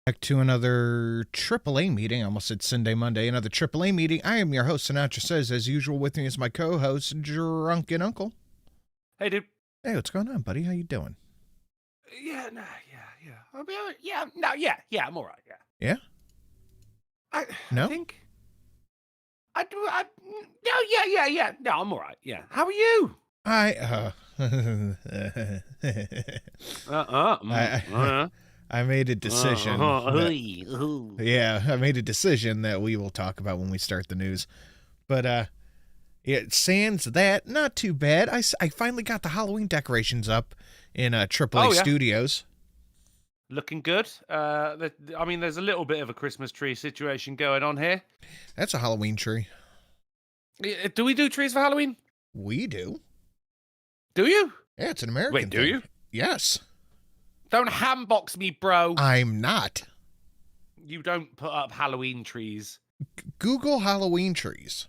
Back to another AAA meeting. I almost said Sunday, Monday. Another AAA meeting. I am your host, Sinatra Says. As usual, with me is my co-host, Drunken Uncle. Hey, dude. Hey, what's going on, buddy? How you doing? Yeah, I'm all right. Yeah? No? I think I do. No, I'm all right. Yeah. How are you? I made a decision. Yeah, I made a decision that we will talk about when we start the news. But sans that, not too bad. I finally got the Halloween decorations up in AAA Studios. Looking good. I mean, there's a little bit of a Christmas tree situation going on here. That's a Halloween tree. Do we do trees for Halloween? We do. Do you? Yeah, it's an American Wait, do thing. you? Yes. Don't handbox me, bro. I'm not. You don't put up Halloween trees. Google Halloween trees.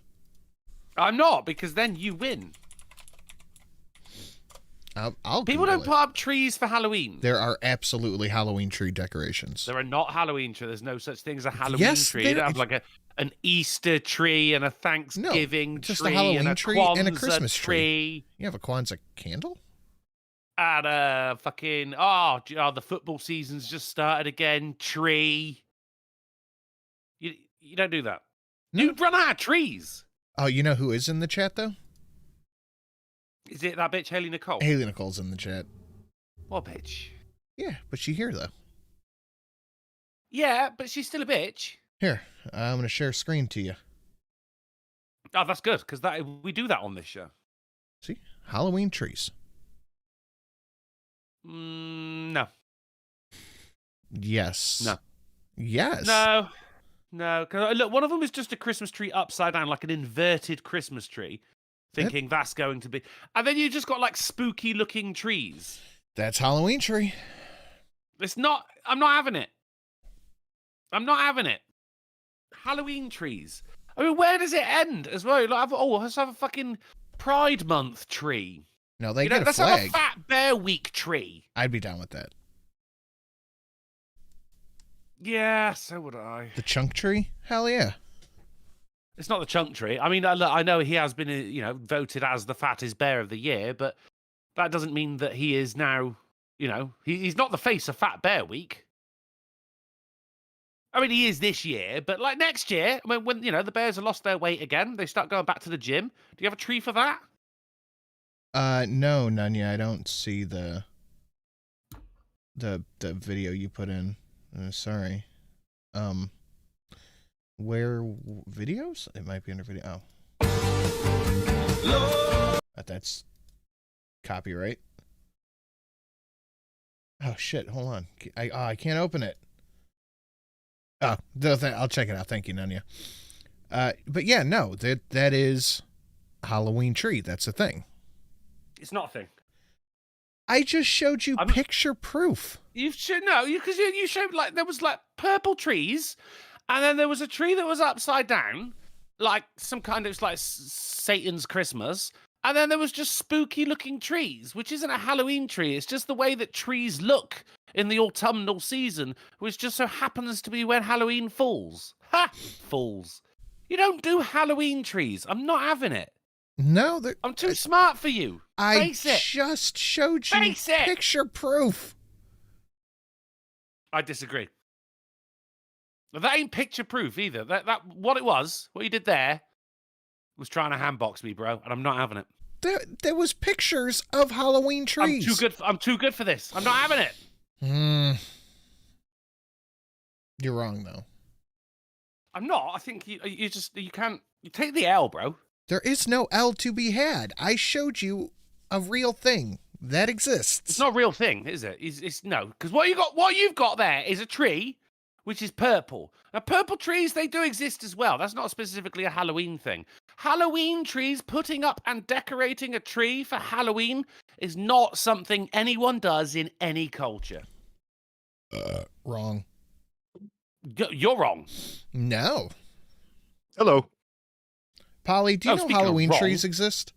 I'm not, because then you win. I'll People Google don't it. put up trees for Halloween. There are absolutely Halloween tree decorations. There are not Halloween trees. There's no such thing as a Halloween tree. There You don't have like an Easter tree and a Thanksgiving just tree a Halloween and a tree Kwanzaa and a Christmas tree. You have a Kwanzaa candle? And a fucking, the football season's just started again. Tree. You don't do that. No. You run out of trees. Oh, you know who is in the chat, though? Is it that bitch Haley Nicole? Haley Nicole's in the chat. What bitch? Yeah, but she here, though. Yeah, but she's still a bitch. Here, I'm going to share screen to you. Oh, that's good, because we do that on this show. See? Halloween trees. No. Yes. No. Yes. No. Cause look, one of them is just a Christmas tree upside down, like an inverted Christmas tree, thinking that's going to be. And then you just got like spooky looking trees. That's Halloween tree. It's not. I'm not having it. I'm not having it. Halloween trees. I mean, where does it end as well? Like, let's have a fucking Pride Month tree. No, they get a let's flag. have a Fat Bear Week tree. I'd be down with that. Yeah, so would I. The chunk tree? Hell yeah. It's not the chunk tree. I mean, look, I know he has been, voted as the fattest bear of the year, but that doesn't mean that he is now, he's not the face of Fat Bear Week. I mean, he is this year, but like next year, when the bears have lost their weight again, they start going back to the gym. Do you have a tree for that? No, Nunya, I don't see the video you put in. Sorry. Where videos? It might be under video. Oh. That's copyright. Oh shit! Hold on. I can't open it. Oh, I'll check it out. Thank you, Nunya. But yeah, no, that is Halloween tree. That's a thing. It's not a thing. I just showed you picture proof. You showed like there was like purple trees, and then there was a tree that was upside down, like some kind of like Satan's Christmas, and then there was just spooky looking trees, which isn't a Halloween tree. It's just the way that trees look in the autumnal season, which just so happens to be when Halloween falls. Ha! Falls. You don't do Halloween trees. I'm not having it. No, I'm too smart for you. I just showed you picture proof. I disagree. That ain't picture proof either. That what you did there was trying to handbox me, bro, and I'm not having it. There was pictures of Halloween trees. I'm too good for this. I'm not having it. You're wrong though. I'm not. I think you can't. You take the L, bro. There is no L to be had. I showed you a real thing that exists. It's not a real thing, is it? It's no, because what you've got there is a tree, which is purple. Now, purple trees, they do exist as well. That's not specifically a Halloween thing. Halloween trees, putting up and decorating a tree for Halloween is not something anyone does in any culture. Wrong. You're wrong. No. Hello. Polly, do you know Halloween trees exist?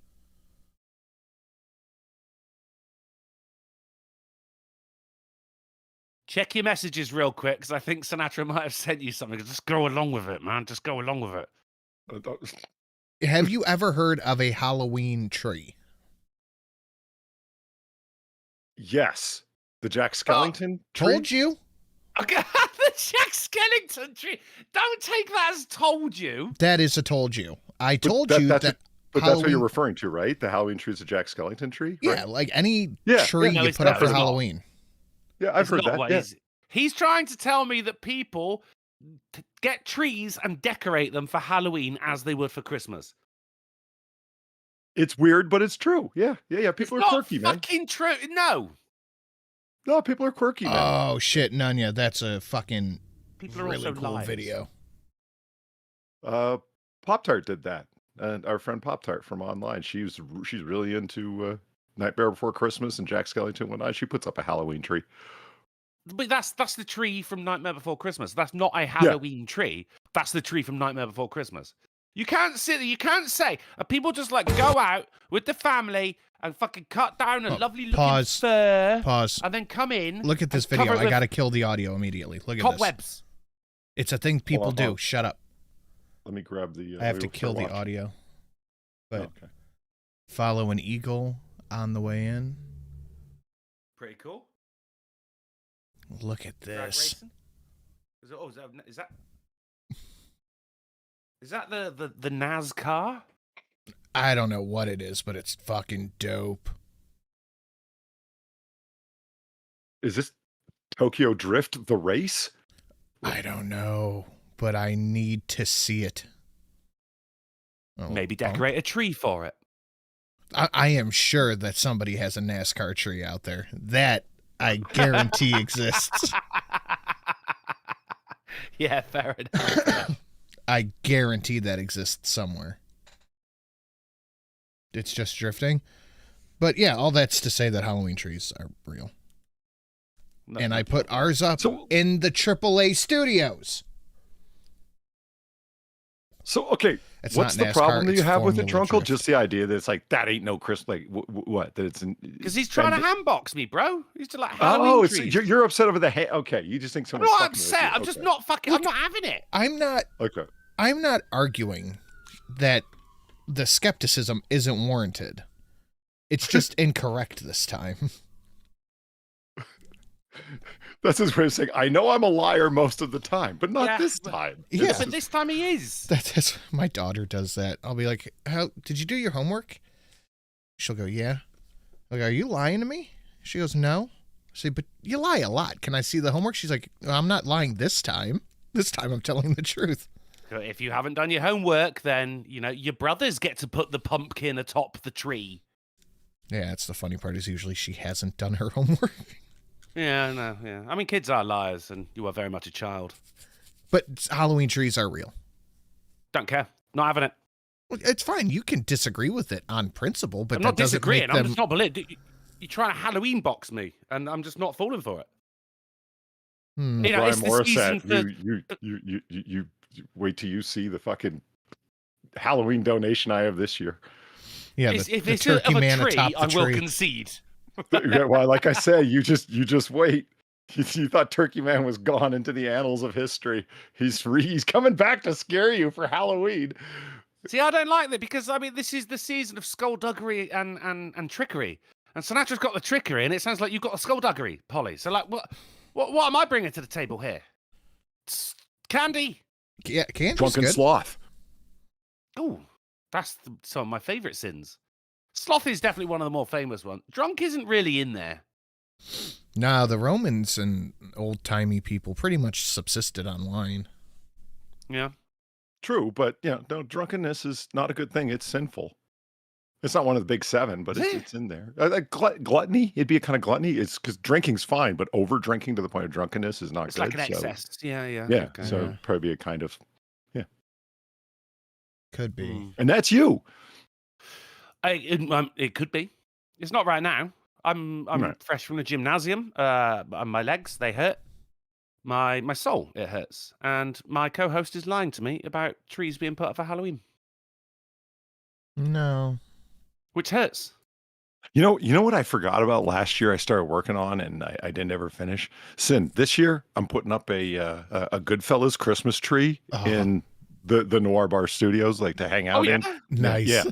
Check your messages real quick, because I think Sinatra might have sent you something. Just go along with it, man. Just go along with it. Have you ever heard of a Halloween tree? Yes. The Jack Skellington tree? Told you. Okay, the Jack Skellington tree. Don't take that as told you. That is a told you. I told you that. But that's what you're referring to, right? The Halloween tree is a Jack Skellington tree? Right? Yeah, like any tree you put up for Halloween. Yeah, I've heard that. Yeah. He's trying to tell me that people get trees and decorate them for Halloween as they would for Christmas. It's weird, but it's true. Yeah. People are quirky, man. It's fucking true. No, people are quirky, man. Oh, shit, Nunya. That's a fucking people are really also cool liars. video. Pop-Tart did that. And our friend Pop-Tart from online, she's really into Nightmare Before Christmas and Jack Skellington whatnot. She puts up a Halloween tree. But that's the tree from Nightmare Before Christmas. That's not a Halloween tree. That's the tree from Nightmare Before Christmas. You can't sit there. You can't say people just like go out with the family and fucking cut down a lovely looking fir. Pause. And then come in. Look at this video. I gotta kill the audio immediately. Look at this. Cobwebs. It's a thing people do. Shut up. Let me grab the. I have to kill the audio. But follow an eagle on the way in. Pretty cool. Look at this. Is that the NASCAR? I don't know what it is, but it's fucking dope. Is this Tokyo Drift, the race? I don't know, but I need to see it. Maybe decorate a tree for it. I am sure that somebody has a NASCAR tree out there. That I guarantee exists. Yeah, fair enough. I guarantee that exists somewhere. It's just drifting. But yeah, all that's to say that Halloween trees are real. No, and I put ours up in the AAA studios. So, okay, what's the problem that you have with it, Drunkle? Just the idea that it's like, that ain't no Christmas, like, what? That it's because he's trying to handbox me, bro. He's just like, Halloween trees. You're upset over the okay, you just think someone's fucking with you. I'm not upset. I'm just not fucking, I'm not having it. I'm not arguing that the skepticism isn't warranted. It's just incorrect this time. That's his way of saying, I know I'm a liar most of the time, but not this time. Yeah, but this time he is. That's my daughter does that. I'll be like, "How did you do your homework?" She'll go, "Yeah." I'll go, "Are you lying to me?" She goes, "No." I say, "But you lie a lot. Can I see the homework?" She's like, "I'm not lying this time. This time I'm telling the truth." If you haven't done your homework, then, you know, your brothers get to put the pumpkin atop the tree. Yeah, that's the funny part is usually she hasn't done her homework. Yeah, no, yeah. I mean, kids are liars, and you are very much a child. But Halloween trees are real. Don't care. Not having it. Well, it's fine. You can disagree with it on principle, but I'm that not doesn't disagreeing. make them... I'm just not believing. You're trying to Halloween box me, and I'm just not falling for it. You know, Brian Morris said, you wait till you see the fucking Halloween donation I have this year. Yeah, if it's turkey man atop the tree, I will concede. Well, like I said, you just wait. You thought Turkey Man was gone into the annals of history. He's coming back to scare you for Halloween. See, I don't like that because I mean this is the season of skullduggery and trickery, and Sinatra's got the trickery, and it sounds like you've got the skullduggery, Polly. So like, what am I bringing to the table here? It's candy. Yeah, candy's Drunken good. sloth. Oh, that's some of my favorite sins. Sloth is definitely one of the more famous ones. Drunk isn't really in there. No, the Romans and old-timey people pretty much subsisted on wine. Yeah. True, but no, drunkenness is not a good thing. It's sinful. It's not one of the big seven, but it's in there. Gluttony, it'd be a kind of gluttony. It's because drinking's fine, but over drinking to the point of drunkenness is not it's good. It's like an excess. Yeah. Yeah, okay, so probably a kind of, Could be. And that's you. It could be. It's not right now. I'm fresh from the gymnasium. My legs, they hurt. My soul, it hurts. And my co-host is lying to me about trees being put up for Halloween. No. Which hurts. You know what I forgot about last year? I started working on and I didn't ever finish. Sin, this year I'm putting up a Goodfellas Christmas tree in the Noir Bar Studios, like to hang out in. Nice. Yeah.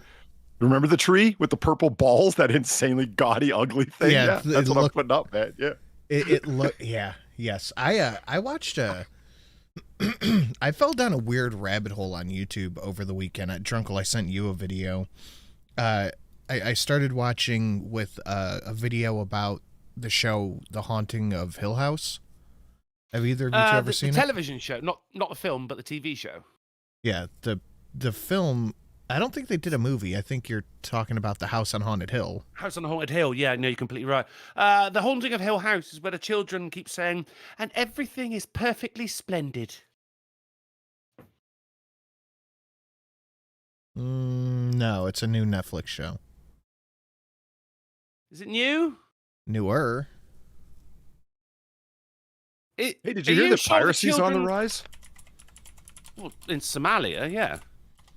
Remember the tree with the purple balls? That insanely gaudy, ugly thing. Yeah, That's what I'm putting up, man. Yeah. It looked. Yeah. Yes. I watched I fell down a weird rabbit hole on YouTube over the weekend. At Drunkle, I sent you a video. I started watching with a video about the show The Haunting of Hill House. Have either of you two ever seen it? The television show, not the film, but the TV show. Yeah, the film. I don't think they did a movie. I think you're talking about The House on Haunted Hill. House on Haunted Hill. Yeah, no, you're completely right. The Haunting of Hill House is where the children keep saying, and everything is perfectly splendid. No, it's a new Netflix show. Is it new? Newer. Hey, did you hear that piracy's on the rise? Well, in Somalia, yeah.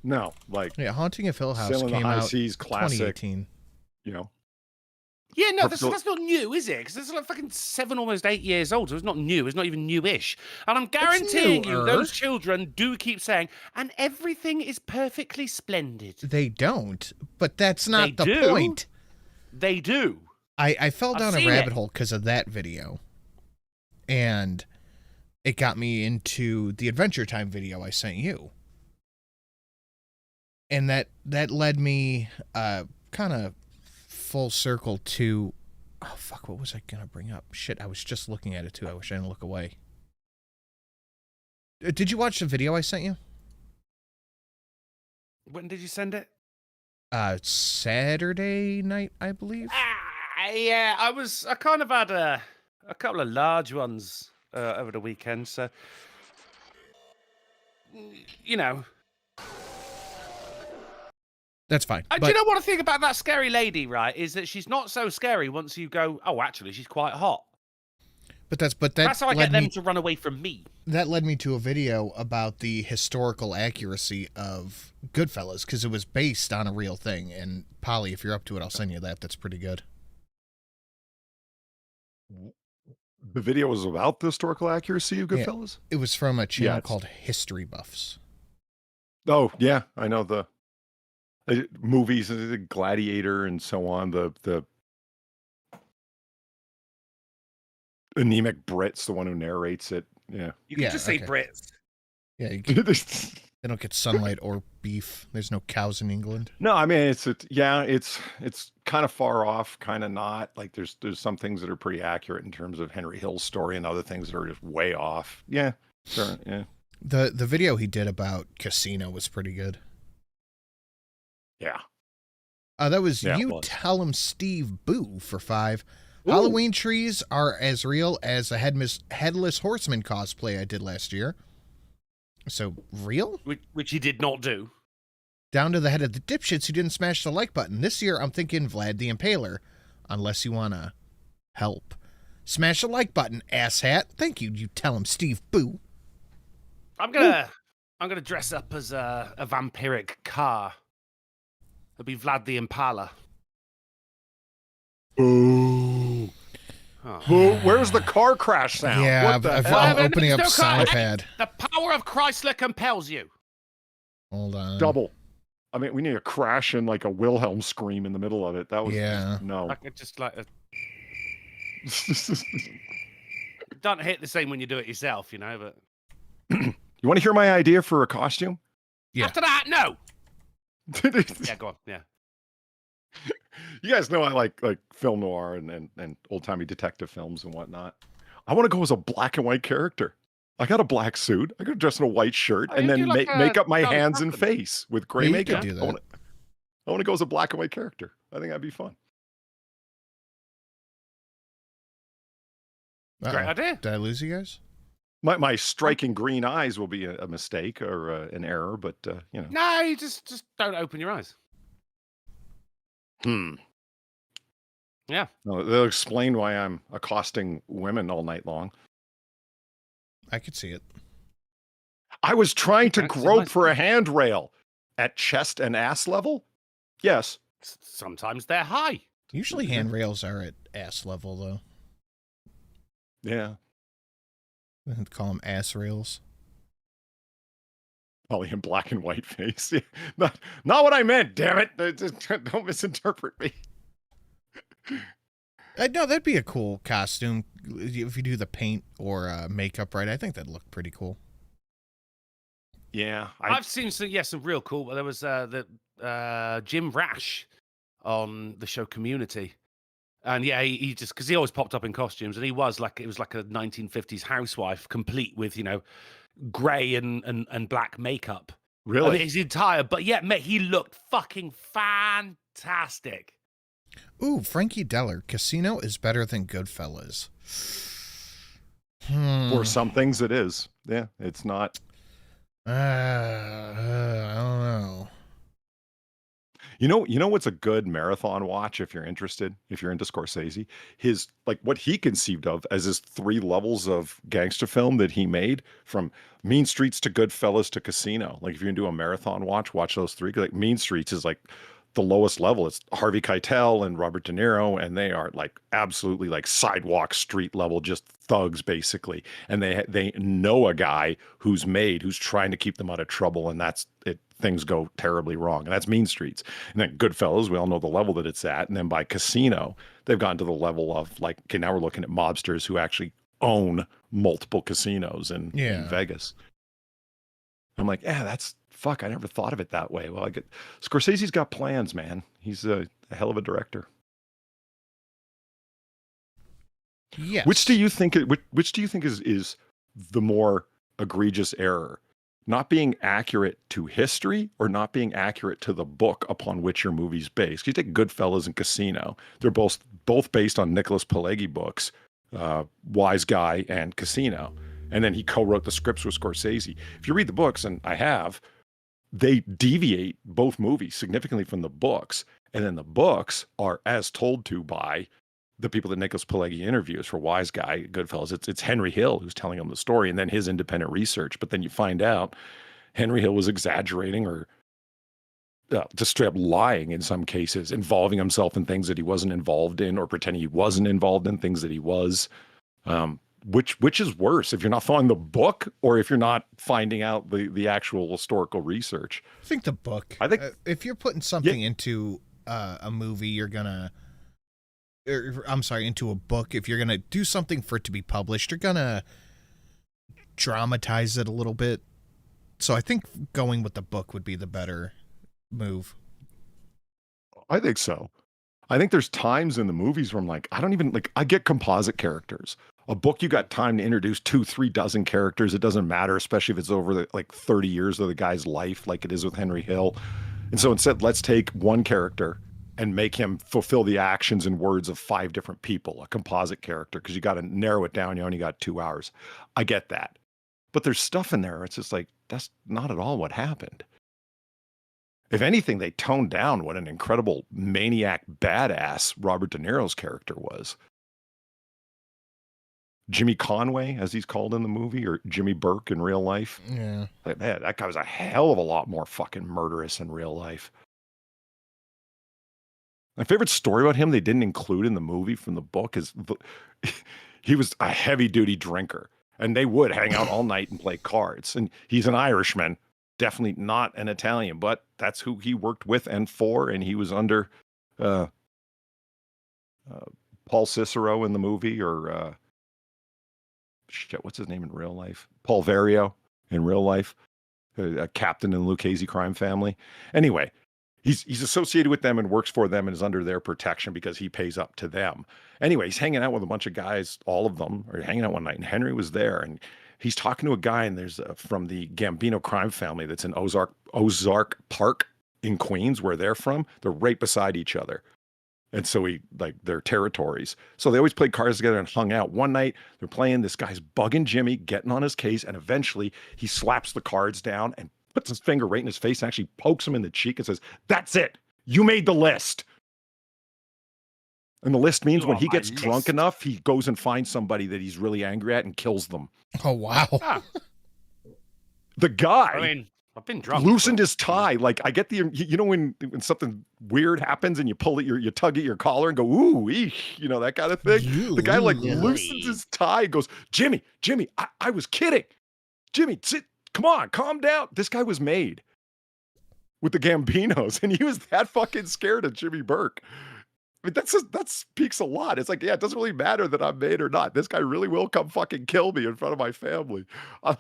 No, like Haunting of Hill House Sailing came the High out Seas classic. 2018. You know. Yeah, no, that's not new, is it? Because it's like fucking 7, almost 8 years old, so it's not new. It's not even newish. And I'm guaranteeing you, those children do keep saying, and everything is perfectly splendid. They don't, but that's not the point. They do. I fell down a rabbit hole because of that video. And it got me into the Adventure Time video I sent you. And that led me kind of full circle to, oh fuck, what was I gonna bring up? Shit, I was just looking at it too. I wish I didn't look away. Did you watch the video I sent you? When did you send it? Saturday night, I believe. Yeah, I kind of had a couple of large ones over the weekend, so you know. That's fine. Do you know what I think about that scary lady, right? Is that she's not so scary once you go, oh, actually, she's quite hot. But that's how I get them to run away from me. That led me to a video about the historical accuracy of Goodfellas, because it was based on a real thing. And Polly, if you're up to it, I'll send you that. That's pretty good. The video was about the historical accuracy of Goodfellas? Yeah, it was from a channel called History Buffs. Oh, yeah. I know the movies, the Gladiator and so on. The anemic Brit's the one who narrates it. Yeah. You can just say Brits. Yeah. They don't get sunlight or beef. There's no cows in England. No, I mean, it's kind of far off, kind of not. Like there's some things that are pretty accurate in terms of Henry Hill's story and other things that are just way off. Yeah. Sure. Yeah. The video he did about Casino was pretty good. Yeah. That was You Tell Him Steve Boo for 5. Ooh. Halloween trees are as real as a headless horseman cosplay I did last year. So, real? Which he did not do. Down to the head of the dipshits who didn't smash the like button. This year, I'm thinking Vlad the Impaler. Unless you want to help. Smash the like button, asshat. Thank you, You Tell Him Steve Boo. I'm gonna dress up as a vampiric car. It'll be Vlad the Impala. Ooh. Oh. Where's the car crash sound? Yeah, I'm opening up SoundPad. The power of Chrysler compels you. Hold on. Double. I mean, we need a crash and like a Wilhelm scream in the middle of it. That was no. I could just like it doesn't hit the same when you do it yourself, you know. But you want to hear my idea for a costume? Yeah. After that, no. Yeah, go on. Yeah. You guys know I like film noir and old-timey detective films and whatnot. I want to go as a black and white character. I got a black suit. I could dress in a white shirt and then make up my hands and face with gray makeup. Do that. I want to go as a black and white character. I think that'd be fun. Great idea. Did I lose you guys? My striking green eyes will be a mistake or an error, but you know. No, you just don't open your eyes. Yeah. No, they'll explain why I'm accosting women all night long. I could see it. I was trying to grope for a handrail at chest and ass level. Yes. Sometimes they're high. Usually handrails are at ass level, though. Yeah. I'd call them ass rails. Probably in black and white face. not what I meant, damn it. Don't misinterpret me. No, that'd be a cool costume. If you do the paint or makeup right, I think that'd look pretty cool. Yeah. I've seen some real cool. There was Jim Rash on the show Community. And yeah, he just, because he always popped up in costumes, and it was like a 1950s housewife, complete with, grey and black makeup. Really? I mean, his entire, but yeah, mate, he looked fucking fantastic. Ooh, Frankie Deller, Casino is better than Goodfellas. For some things it is. Yeah, it's not. I don't know. You know what's a good marathon watch if you're interested, if you're into Scorsese? His, like, what he conceived of as his 3 levels of gangster film that he made, from Mean Streets to Goodfellas to Casino. Like, if you're gonna do a marathon watch those 3. 'Cause, like, Mean Streets is like the lowest level. It's Harvey Keitel and Robert De Niro, and they are like absolutely like sidewalk street level, just thugs basically. And they know a guy who's trying to keep them out of trouble, and that's it. Things go terribly wrong, and that's Mean Streets. And then Goodfellas, we all know the level that it's at. And then by Casino, they've gotten to the level of like, okay, now we're looking at mobsters who actually own multiple casinos in Vegas. I'm like, yeah, that's fuck. I never thought of it that way. Well, Scorsese's got plans, man. He's a hell of a director. Yes. Which do you think is the more egregious error? Not being accurate to history, or not being accurate to the book upon which your movie's based? You take Goodfellas and Casino; they're both based on Nicholas Pileggi books, Wise Guy and Casino, and then he co-wrote the scripts with Scorsese. If you read the books, and I have, they deviate both movies significantly from the books, and then the books are as told to by the people that Nicholas Pileggi interviews for Wise Guy, Goodfellas. It's Henry Hill who's telling him the story, and then his independent research. But then you find out Henry Hill was exaggerating, or just straight up lying in some cases, involving himself in things that he wasn't involved in, or pretending he wasn't involved in things that he was. Which is worse, if you're not following the book, or if you're not finding out the actual historical research? I think the book. I think if you're putting something into a movie, you're gonna. Into a book, if you're going to do something for it to be published, you're going to dramatize it a little bit. So I think going with the book would be the better move. I think so. I think there's times in the movies where I'm like, I get composite characters. A book, you got time to introduce 2-3 dozen characters. It doesn't matter, especially if it's over 30 years of the guy's life, like it is with Henry Hill. And so instead, let's take one character and make him fulfill the actions and words of 5 different people, a composite character, because you got to narrow it down. You only got 2 hours. I get that. But there's stuff in there. It's just like, that's not at all what happened. If anything, they toned down what an incredible maniac badass Robert De Niro's character was. Jimmy Conway, as he's called in the movie, or Jimmy Burke in real life. Yeah. Like, man, that guy was a hell of a lot more fucking murderous in real life. My favorite story about him they didn't include in the movie from the book is he was a heavy-duty drinker, and they would hang out all night and play cards. And he's an Irishman, definitely not an Italian, but that's who he worked with and for, and he was under Paul Cicero in the movie, or what's his name in real life? Paul Vario in real life, a captain in the Lucchese crime family. Anyway, He's associated with them and works for them and is under their protection because he pays up to them. Anyway, he's hanging out with a bunch of guys, all of them are hanging out one night, and Henry was there, and he's talking to a guy, and there's from the Gambino crime family that's in Ozark Park in Queens, where they're from. They're right beside each other. And so their territories. So they always played cards together and hung out. One night they're playing, this guy's bugging Jimmy, getting on his case, and eventually he slaps the cards down and puts his finger right in his face and actually pokes him in the cheek and says, "That's it. You made the list." And the list means when he gets drunk enough, he goes and finds somebody that he's really angry at and kills them. Oh, wow. The guy I've been drunk. Loosened his tie. Like I get the, you know, when something weird happens and you pull it, you tug at your collar and go, ooh, eesh, you know, that kind of thing. The guy like loosens his tie and goes, Jimmy, I was kidding. Jimmy, come on, calm down. This guy was made with the Gambinos and he was that fucking scared of Jimmy Burke. I mean, that speaks a lot. It's like, yeah, it doesn't really matter that I'm made or not. This guy really will come fucking kill me in front of my family.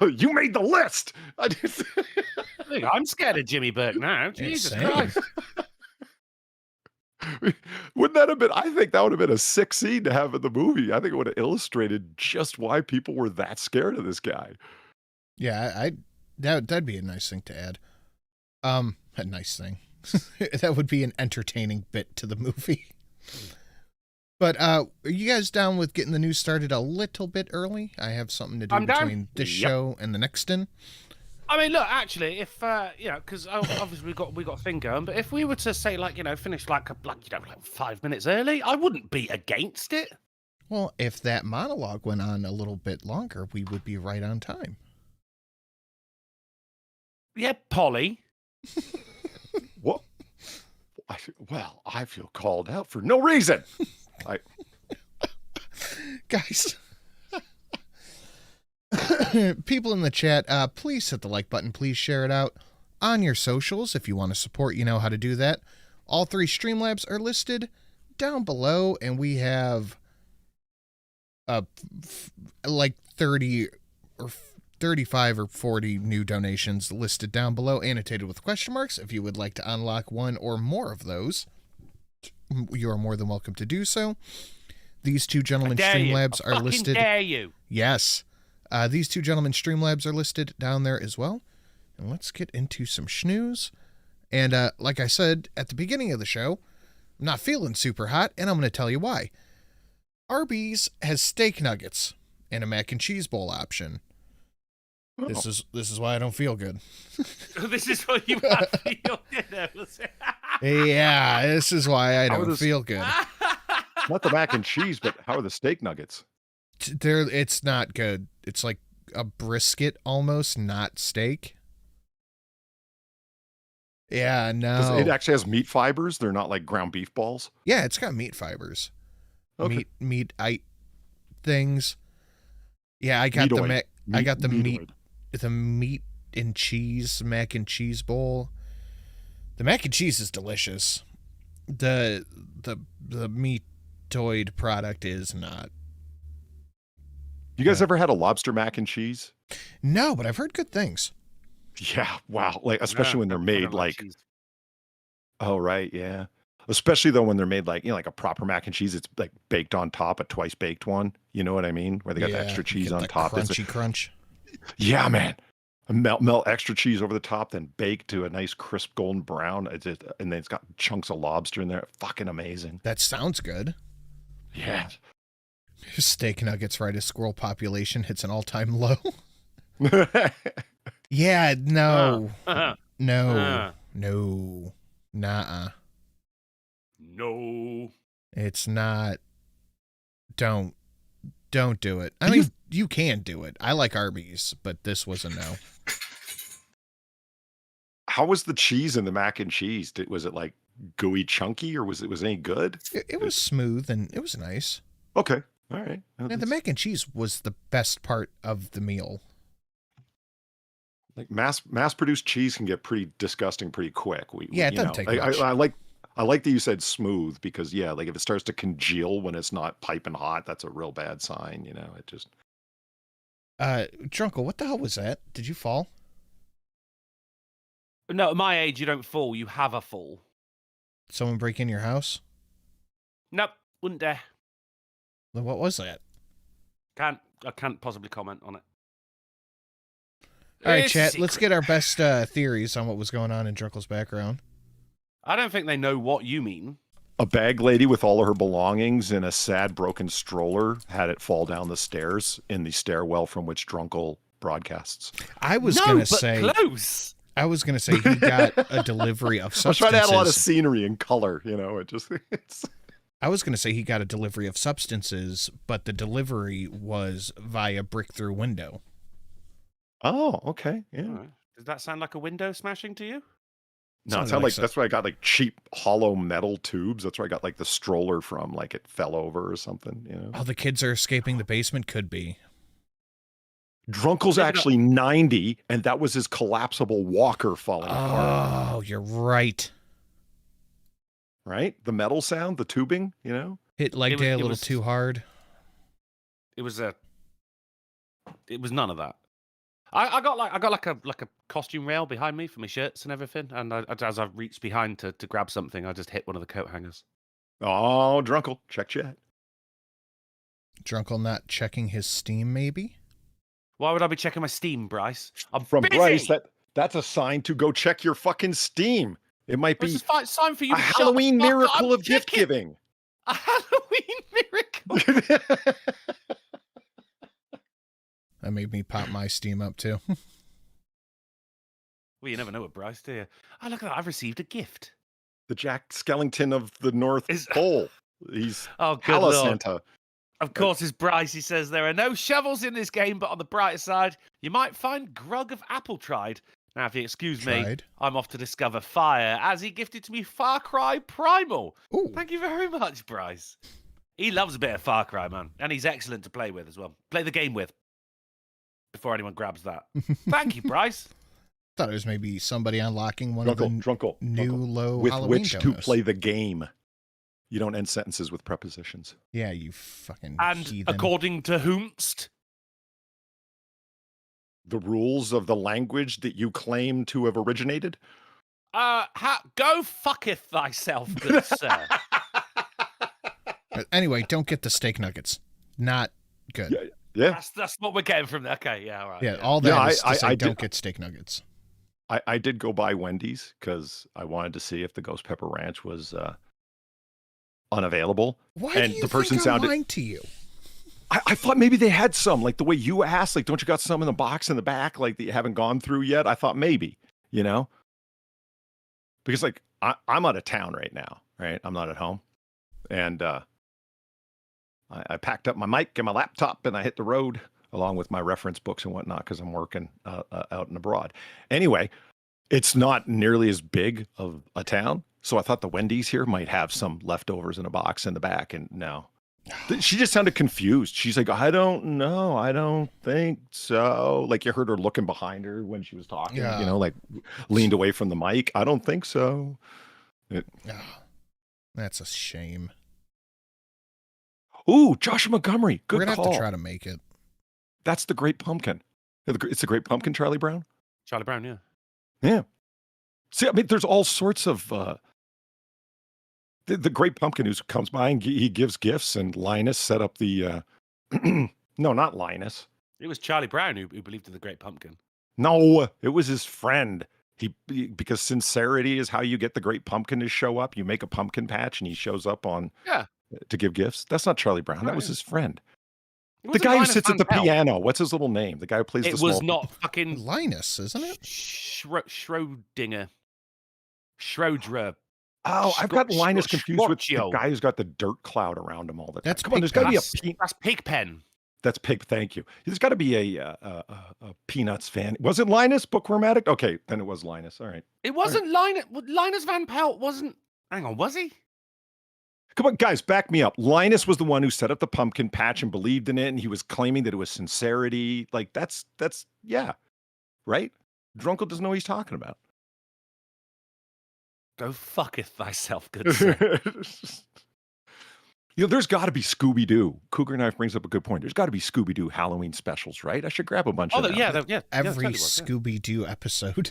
You made the list. I'm scared of Jimmy Burke now. Jesus Christ. Wouldn't that have been, I think that would have been a sick scene to have in the movie. I think it would have illustrated just why people were that scared of this guy. Yeah, that'd be a nice thing to add. A nice thing. That would be an entertaining bit to the movie. But are you guys down with getting the news started a little bit early? I have something to do between this show and the next in. I mean, look, actually, if because obviously we got a thing going, but if we were to say finish like 5 minutes early, I wouldn't be against it. Well, if that monologue went on a little bit longer, we would be right on time. Yeah, Polly. What? I feel called out for no reason. Guys, people in the chat, please hit the like button. Please share it out on your socials. If you want to support, you know how to do that. All 3 Streamlabs are listed down below, and we have like 30 or 35 or 40 new donations listed down below, annotated with question marks. If you would like to unlock one or more of those, you are more than welcome to do so. These 2 gentlemen Streamlabs are listed. Dare you? Yes. These 2 gentlemen Streamlabs are listed down there as well. And let's get into some schnews. And like I said at the beginning of the show, I'm not feeling super hot, and I'm going to tell you why. Arby's has steak nuggets and a mac and cheese bowl option. Oh. This is why I don't feel good. This is what you have to feel good. Yeah, this is why I don't feel good. Not the mac and cheese, but how are the steak nuggets? It's not good. It's like a brisket almost, not steak. Yeah, no. It actually has meat fibers. They're not like ground beef balls. Yeah, it's got meat fibers. Okay. Meat things. Yeah, I got the meat and cheese mac and cheese bowl. The mac and cheese is delicious. The meatoid product is not. You guys ever had a lobster mac and cheese? No, but I've heard good things. Yeah, wow. Like especially when they're made like oh right, yeah. Especially though when they're made like, like a proper mac and cheese, it's like baked on top, a twice baked one. You know what I mean? Where they got the extra cheese on top. Crunchy crunch. Yeah, man. Melt extra cheese over the top, then bake to a nice crisp golden brown. And then it's got chunks of lobster in there. Fucking amazing. That sounds good. Yeah. Steak nuggets right as squirrel population hits an all-time low. Yeah, no. No. Nuh-uh. No. It's not. Don't do it. I mean, you can do it. I like Arby's, but this was a no. How was the cheese in the mac and cheese? Was it like gooey chunky or was it any good? It was smooth and it was nice. Okay. All right. And the mac and cheese was the best part of the meal. Like mass-produced cheese can get pretty disgusting pretty quick. It doesn't take much. I like that you said smooth because like if it starts to congeal when it's not piping hot, that's a real bad sign. It just. Drunkle, what the hell was that? Did you fall? No, at my age, you don't fall. You have a fall. Someone break in your house? Nope, wouldn't dare. What was that? I can't possibly comment on it. All right, chat. Let's get our best theories on what was going on in Drunkle's background. I don't think they know what you mean. A bag lady with all of her belongings in a sad, broken stroller had it fall down the stairs in the stairwell from which Drunkle broadcasts. I was going to say close. I was going to say he got a delivery of substances. I was trying to add a lot of scenery and color, I was going to say he got a delivery of substances, but the delivery was via brick through window. Oh, okay. Yeah. Right. Does that sound like a window smashing to you? No, it sounded like that's where I got like cheap hollow metal tubes. That's where I got like the stroller from. Like it fell over or something. You know. Oh, the kids are escaping the basement. Could be. Drunkle's actually 90, and that was his collapsible walker falling apart. Oh, you're right. Right? The metal sound, the tubing, you know? Hit leg day a little too hard. It was none of that. I got like a costume rail behind me for my shirts and everything, and as I reached behind to grab something, I just hit one of the coat hangers. Oh, Drunkle, check chat. Drunkle not checking his Steam, maybe? Why would I be checking my Steam, Bryce? I'm From busy! Bryce, that's a sign to go check your fucking Steam. It might be a sign for you a Halloween miracle of gift giving. A Halloween miracle. That made me pop my Steam up too. Well, you never know with Bryce, do you? Oh, look at that! I've received a gift. The Jack Skellington of the North Pole. He's Hella Santa. Of course, it's Bryce. He says there are no shovels in this game, but on the brighter side, you might find Grug of Apple Tried. Now, if you excuse me, I'm off to discover fire, as he gifted to me Far Cry Primal. Ooh. Thank you very much, Bryce. He loves a bit of Far Cry, man, and he's excellent to play with as well. Play the game with, before anyone grabs that. Thank you, Bryce. Thought it was maybe somebody unlocking one of the new low with Halloween which donos. to play the game. You don't end sentences with prepositions. Yeah, you fucking And heathen. according to whomst? The rules of the language that you claim to have originated? Go fucketh thyself, good sir. Anyway, don't get the steak nuggets. Not good. Yeah. That's what we're getting from there. Okay, yeah, all right. Yeah, all that is to say don't get steak nuggets. I did go by Wendy's because I wanted to see if the Ghost Pepper Ranch was unavailable. Why and do you the person think I'm lying to you? I thought maybe they had some, like the way you asked, like, don't you got some in the box in the back, like that you haven't gone through yet? I thought maybe, you know, because like I'm out of town right now, right? I'm not at home, and I packed up my mic and my laptop and I hit the road along with my reference books and whatnot because I'm working out and abroad. Anyway, it's not nearly as big of a town, so I thought the Wendy's here might have some leftovers in a box in the back, and no. She just sounded confused. She's like, I don't know. I don't think so. Like you heard her looking behind her when she was talking, you know, like leaned away from the mic. I don't think so. That's a shame. Ooh, Joshua Montgomery. Good We're going to call. have to try to make it. That's the Great Pumpkin. It's the Great Pumpkin, Charlie Brown? Charlie Brown, yeah. Yeah. See, I mean, there's all sorts of... The Great Pumpkin who comes by and he gives gifts, and Linus set up the no, not Linus. It was Charlie Brown who believed in the Great Pumpkin. No, it was his friend. Because sincerity is how you get the Great Pumpkin to show up. You make a pumpkin patch and he shows up to give gifts. That's not Charlie Brown. That was his friend. The guy who sits at the piano. What's his little name? The guy who plays the small... It was not fucking... Linus, isn't it? Schrodinger. Oh, I've got Linus confused with the guy who's got the dirt cloud around him all the time. Come on, there's got to be a... That's Pigpen. That's Pig, thank you. There's got to be a Peanuts fan. Was it Linus, Bookwormatic? Okay, then it was Linus. All right. It wasn't Linus. Linus Van Pelt wasn't... Hang on, was he? Come on, guys, back me up. Linus was the one who set up the pumpkin patch and believed in it, and he was claiming that it was sincerity. Like, that's yeah, right? Drunkle doesn't know what he's talking about. Go fucketh thyself, good sir. You know, there's got to be Scooby-Doo. Cougar Knife brings up a good point. There's got to be Scooby-Doo Halloween specials, right? I should grab a bunch of them. Yeah. Every Scooby-Doo episode.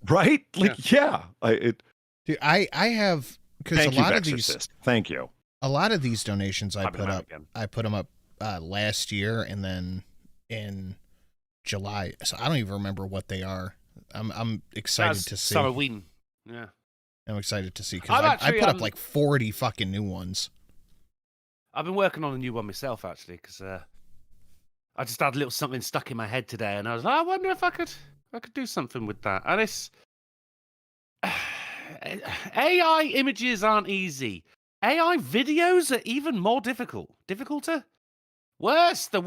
Right? Like, yeah. Dude, I have... Because a lot of these... Thank you. A lot of these donations I put them up last year and then in July. So I don't even remember what they are. I'm excited to see. Halloween. Yeah. I'm excited to see because I put up like 40 fucking new ones. I've been working on a new one myself actually because I just had a little something stuck in my head today, and I was like, I wonder if I could do something with that. And it's AI images aren't easy. AI videos are even more difficulter. Worse. And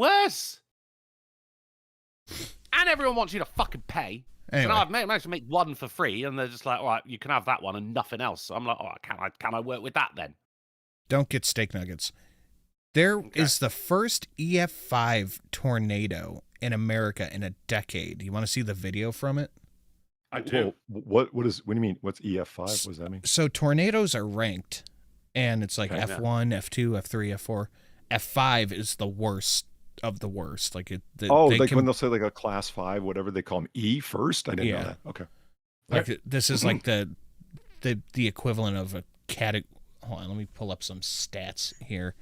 everyone wants you to fucking pay. Anyway. I've managed to make one for free, and they're just like, all right, you can have that one and nothing else. So I'm like, oh, can I work with that then? Don't get steak nuggets. There is the first EF5 tornado in America in a decade. You want to see the video from it? I do. What do you mean? What's EF5? What does that mean? So tornadoes are ranked, and it's like F1, F2, F3, F4. F5 is the worst of the worst. Like when they'll say like a class 5, whatever they call them, E first. I didn't know that. Okay. Like this is like the equivalent of a category. Hold on, let me pull up some stats here.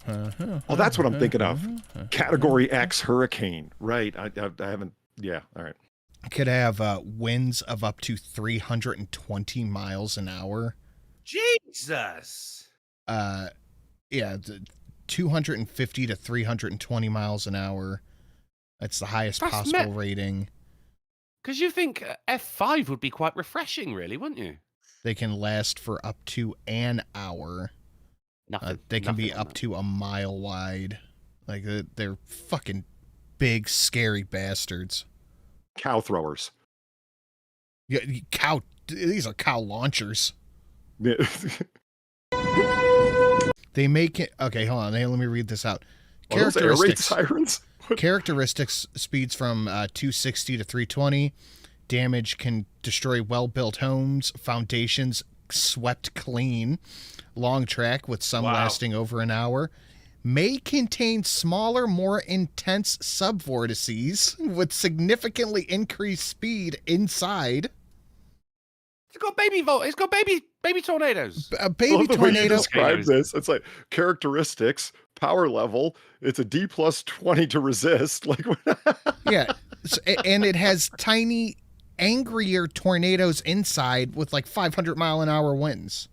Oh, that's what I'm thinking of. Category X hurricane. Right. I haven't. Yeah. All right. Could have winds of up to 320 miles an hour. Jesus. Yeah, 250 to 320 miles an hour. That's the highest possible rating. Because you think F5 would be quite refreshing, really, wouldn't you? They can last for up to an hour. They can be up to a mile wide. Like, they're fucking big, scary bastards. Cow throwers. Yeah, these are cow launchers. Yeah. They make it. Okay, hold on. Let me read this out. Are those air raid sirens? Characteristics: speeds from 260 to 320. Damage can destroy well-built homes, foundations swept clean. Long track with some lasting over an hour. May contain smaller, more intense subvortices with significantly increased speed inside. It's got baby tornadoes. A baby tornado. Describe this. It's like characteristics, power level. It's a D+20 to resist. Like, yeah, and it has tiny, angrier tornadoes inside with like 500-mile-an-hour winds.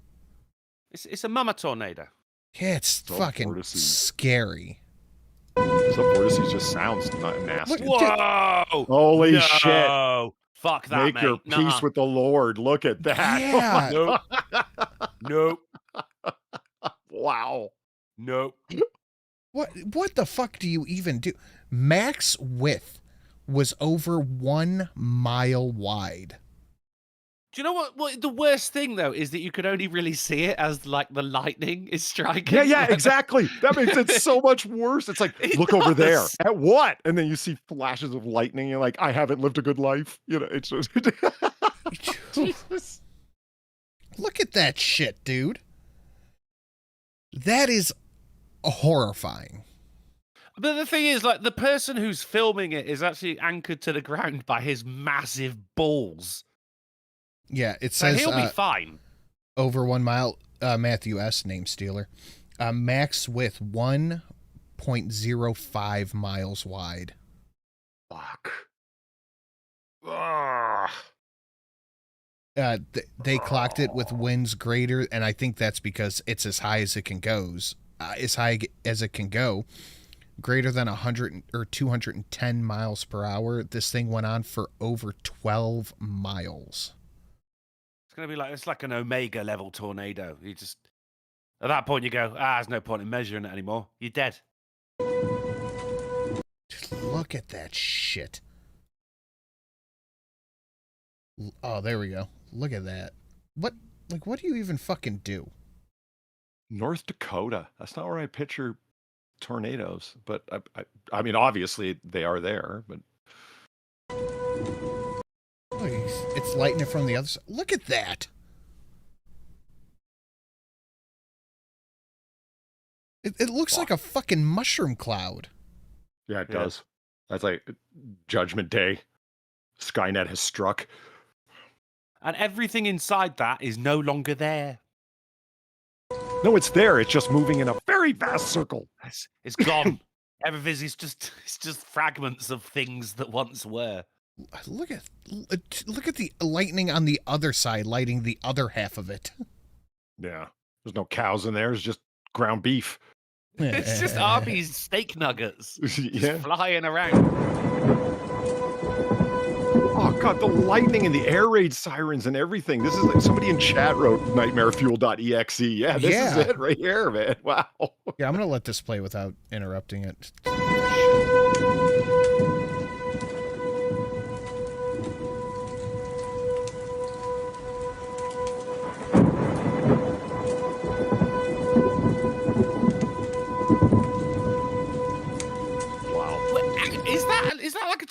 It's a mama tornado. Yeah, it's fucking scary. Subvortices just sounds not nasty. Whoa! Holy shit! Fuck that, Make your peace with the Lord. Look at that. Yeah. Nope. Wow. Nope. What the fuck do you even do? Max width was over 1 mile wide. Do you know what the worst thing, though, is that you could only really see it as, like, the lightning is striking? Yeah, exactly. That makes it so much worse. It's like, look over there. At what? And then you see flashes of lightning. You're like, I haven't lived a good life. You know, it's just... Jesus. Look at that shit, dude. That is horrifying. But the thing is, like, the person who's filming it is actually anchored to the ground by his massive balls. Yeah, it says he'll be fine. Over 1 mile, Matthew S. Name stealer. Max width 1.05 miles wide. Fuck. They clocked it with winds greater, and I think that's because it's as high as it can goes. As high as it can go. Greater than 100 or 210 miles per hour. This thing went on for over 12 miles. It's going to be like, it's like an Omega level tornado. You just, at that point you go, there's no point in measuring it anymore. You're dead. Just look at that shit. Oh, there we go. Look at that. What do you even fucking do? North Dakota. That's not where I picture tornadoes, but I mean, obviously they are there, but. It's lightning from the other side. Look at that. It looks like a fucking mushroom cloud. Yeah, it does. That's like Judgment Day. Skynet has struck. And everything inside that is no longer there. No, it's there. It's just moving in a very vast circle. It's gone. Everything is just fragments of things that once were. Look at the lightning on the other side, lighting the other half of it. Yeah, there's no cows in there. It's just ground beef. It's just Arby's steak nuggets, just flying around. Oh god, the lightning and the air raid sirens and everything. This is like somebody in chat wrote nightmarefuel.exe. Yeah, this is it right here, man. Wow. Yeah, I'm gonna let this play without interrupting it.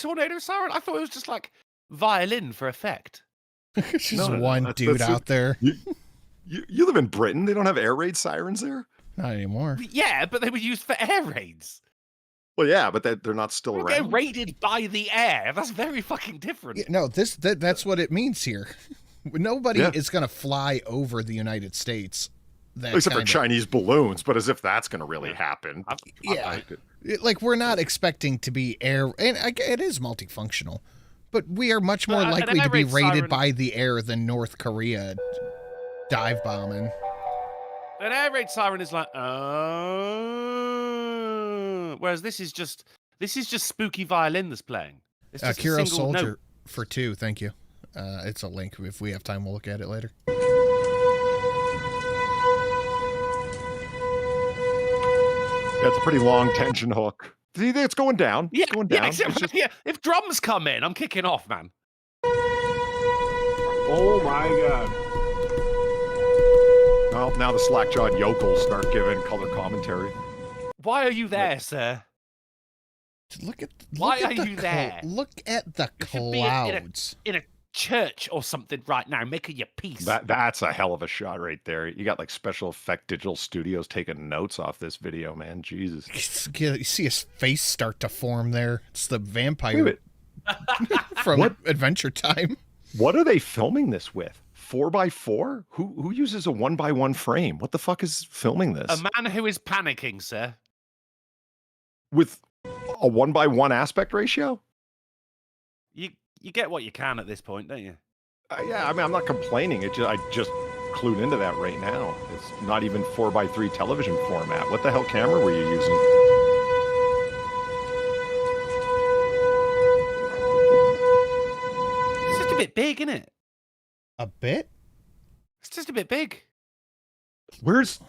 tornado siren? I thought it was just like violin for effect. Just one dude out there. You live in Britain. They don't have air raid sirens there? Not anymore. Yeah, but they were used for air raids. Well, yeah, but they're not still Well, around. they're raided by the air. That's very fucking different. Yeah, no, that's what it means here. Nobody is going to fly over the United States. Except for Chinese balloons, but as if that's going to really happen. Like, we're not expecting to be air, and it is multifunctional, but we are much more likely to be raided by the air than North Korea dive bombing. An air raid siren is like, whereas this is just spooky violin that's playing. It's just Kiro a single Soldier note. for 2, thank you. It's a link. If we have time, we'll look at it later. That's a pretty long tension hook. See, it's going down. Yeah, it's going down. Yeah, if drums come in, I'm kicking off, man. Oh my god. Well, now the slack-jawed yokels start giving color commentary. Why are you there, sir? Why are you there? Look at the clouds. In a church or something right now, making your peace. That's a hell of a shot right there. You got like special effect digital studios taking notes off this video, man. Jesus. You see his face start to form there. It's the vampire from Adventure Time. What are they filming this with? 4x4? Who uses a 1x1 frame? What the fuck is filming this? A man who is panicking, sir. With a 1x1 aspect ratio? You get what you can at this point, don't you? Yeah, I mean, I'm not complaining. I just clued into that right now. It's not even 4x3 television format. What the hell camera were you using? It's just a bit big, isn't it? A bit? It's just a bit big. Where's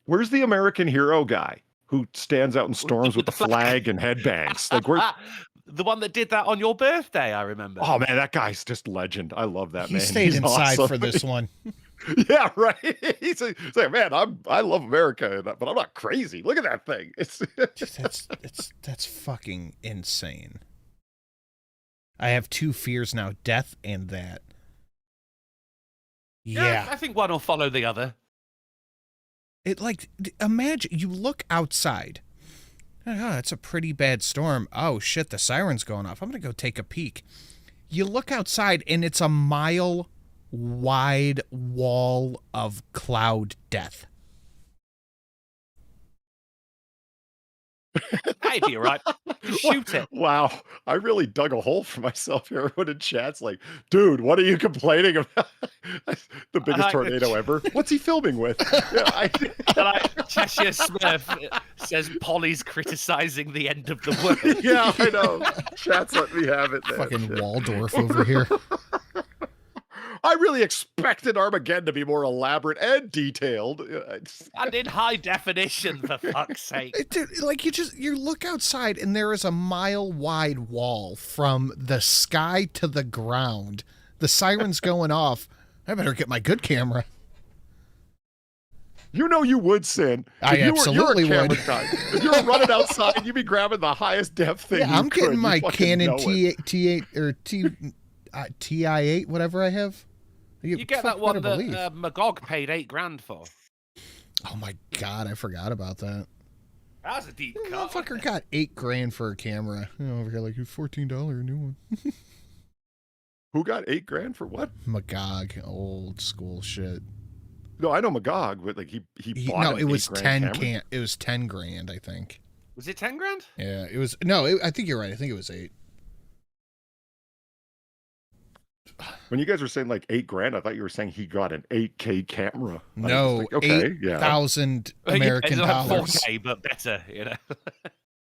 the American hero guy who stands out in storms with the flag and headbangs? Like, where? The one that did that on your birthday, I remember. Oh man, that guy's just legend. I love that man. He stayed inside awesome. for this one. Yeah, right. He's like, man, I love America, but I'm not crazy. Look at that thing. That's fucking insane. I have 2 fears now: death and that. Yeah, I think one will follow the other. Imagine you look outside. Oh, it's a pretty bad storm. Oh, shit, the siren's going off. I'm going to go take a peek. You look outside, and it's a mile-wide wall of cloud death. That'd be all right. Shoot it. Wow. I really dug a hole for myself here. Everyone in chat's like, dude, what are you complaining about? The biggest tornado ever. What's he filming with? Cheshire Smith says Polly's criticizing the end of the world. Yeah, I know. Chat's let me have it there. Fucking Waldorf over here. I really expected Armageddon to be more elaborate and detailed. And in high definition, for fuck's sake. Like, you look outside and there is a mile-wide wall from the sky to the ground. The siren's going off. I better get my good camera. You know you would, Sin. Absolutely you're a would. Guy. If you were running outside, you'd be grabbing the highest depth thing. Yeah, I'm getting my Canon T8 or TI8, whatever I have. You get that one that Magog paid $8,000 for. Oh my god, I forgot about that. That was a deep cut. Motherfucker got $8,000 for a camera. Over here, like, $14 new one. Who got $8,000 for what? Magog, old school shit. No, I know Magog, but like he bought. No, it was $10,000 It was $10,000, I think. Was it $10,000? Yeah, it was. No, I think you're right. I think it was 8. When you guys were saying like $8,000, I thought you were saying he got an 8K camera. No, like, okay, 8,000 American dollars. 4K, but better, you know.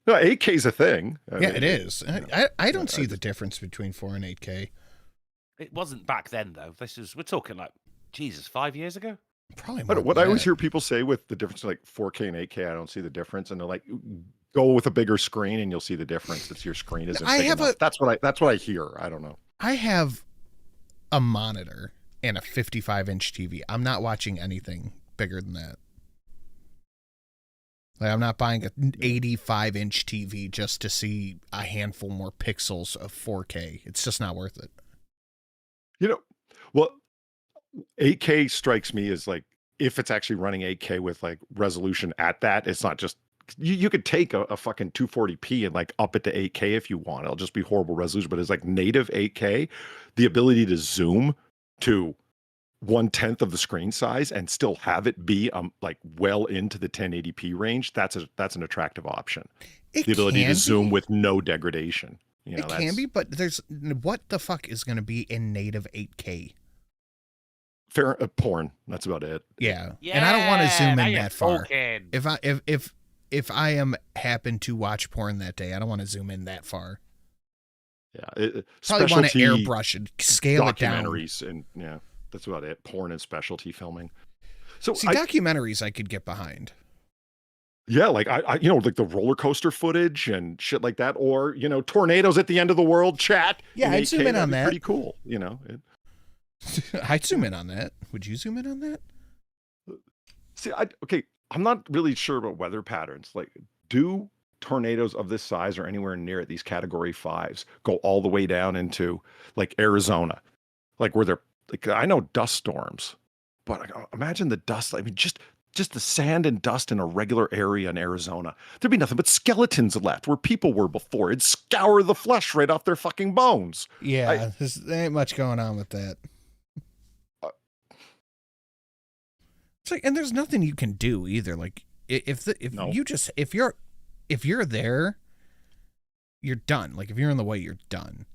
No, 8K's a thing. It is. I don't see the difference between 4 and 8K. It wasn't back then, though. We're talking like, Jesus, 5 years ago? Probably. But what I always hear people say with the difference like 4K and 8K, I don't see the difference. And they're like, go with a bigger screen and you'll see the difference. It's your screen isn't big enough. That's what I hear. I don't know. I have a monitor and a 55-inch TV. I'm not watching anything bigger than that. Like, I'm not buying an 85-inch TV just to see a handful more pixels of 4K. It's just not worth it. You know, well, 8K strikes me as like, if it's actually running 8K with like resolution at that, it's not just, you could take a fucking 240p and like up it to 8K if you want. It'll just be horrible resolution, but it's like native 8K, the ability to zoom to 1/10 of the screen size and still have it be like well into the 1080p range. That's an attractive option. The ability to zoom with no degradation. You know, it can be, but what the fuck is going to be in native 8K? Fair porn. That's about it. Yeah, and I don't want to zoom in that far. Talking. If I am happen to watch porn that day, I don't want to zoom in that far. Yeah, probably want to airbrush and scale it down. Documentaries and yeah, that's about it. Porn and specialty filming. So see, documentaries I could get behind. Yeah, like I you know, like the roller coaster footage and shit like that, or you know, tornadoes at the end of the world chat. Yeah, I'd zoom in on that. Pretty cool, you know. I'd zoom in on that. Would you zoom in on that? See, okay, I'm not really sure about weather patterns. Like, do tornadoes of this size or anywhere near it, these category 5s, go all the way down into like Arizona, like where they're like, I know dust storms, but imagine the dust. I mean, just the sand and dust in a regular area in Arizona. There'd be nothing but skeletons left where people were before. It'd scour the flesh right off their fucking bones. Yeah, there ain't much going on with that. It's like, and there's nothing you can do either. Like if you're there, you're done. Like if you're in the way, you're done.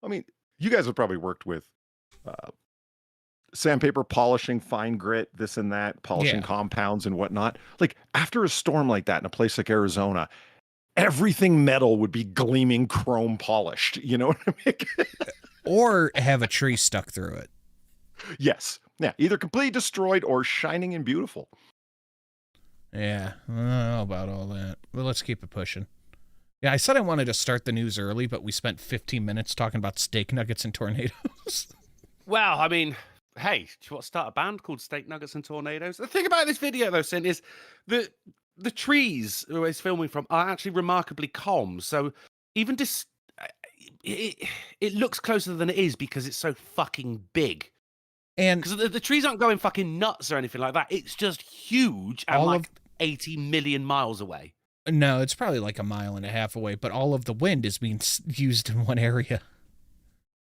I mean, you guys have probably worked with sandpaper polishing, fine grit, this and that, polishing compounds and whatnot. Like after a storm like that in a place like Arizona, everything metal would be gleaming chrome polished. You know what I mean? Or have a tree stuck through it. Yes. Yeah, either completely destroyed or shining and beautiful. Yeah, I don't know about all that. Well, let's keep it pushing. Yeah, I said I wanted to start the news early, but we spent 15 minutes talking about steak nuggets and tornadoes. Well, I mean, hey, do you want to start a band called Steak Nuggets and Tornadoes? The thing about this video, though, Sin, is the trees who it's filming from are actually remarkably calm. So even it looks closer than it is because it's so fucking big. And because the trees aren't going fucking nuts or anything like that. It's just huge and like 80 million miles away. No, it's probably like 1.5 miles away, but all of the wind is being used in one area.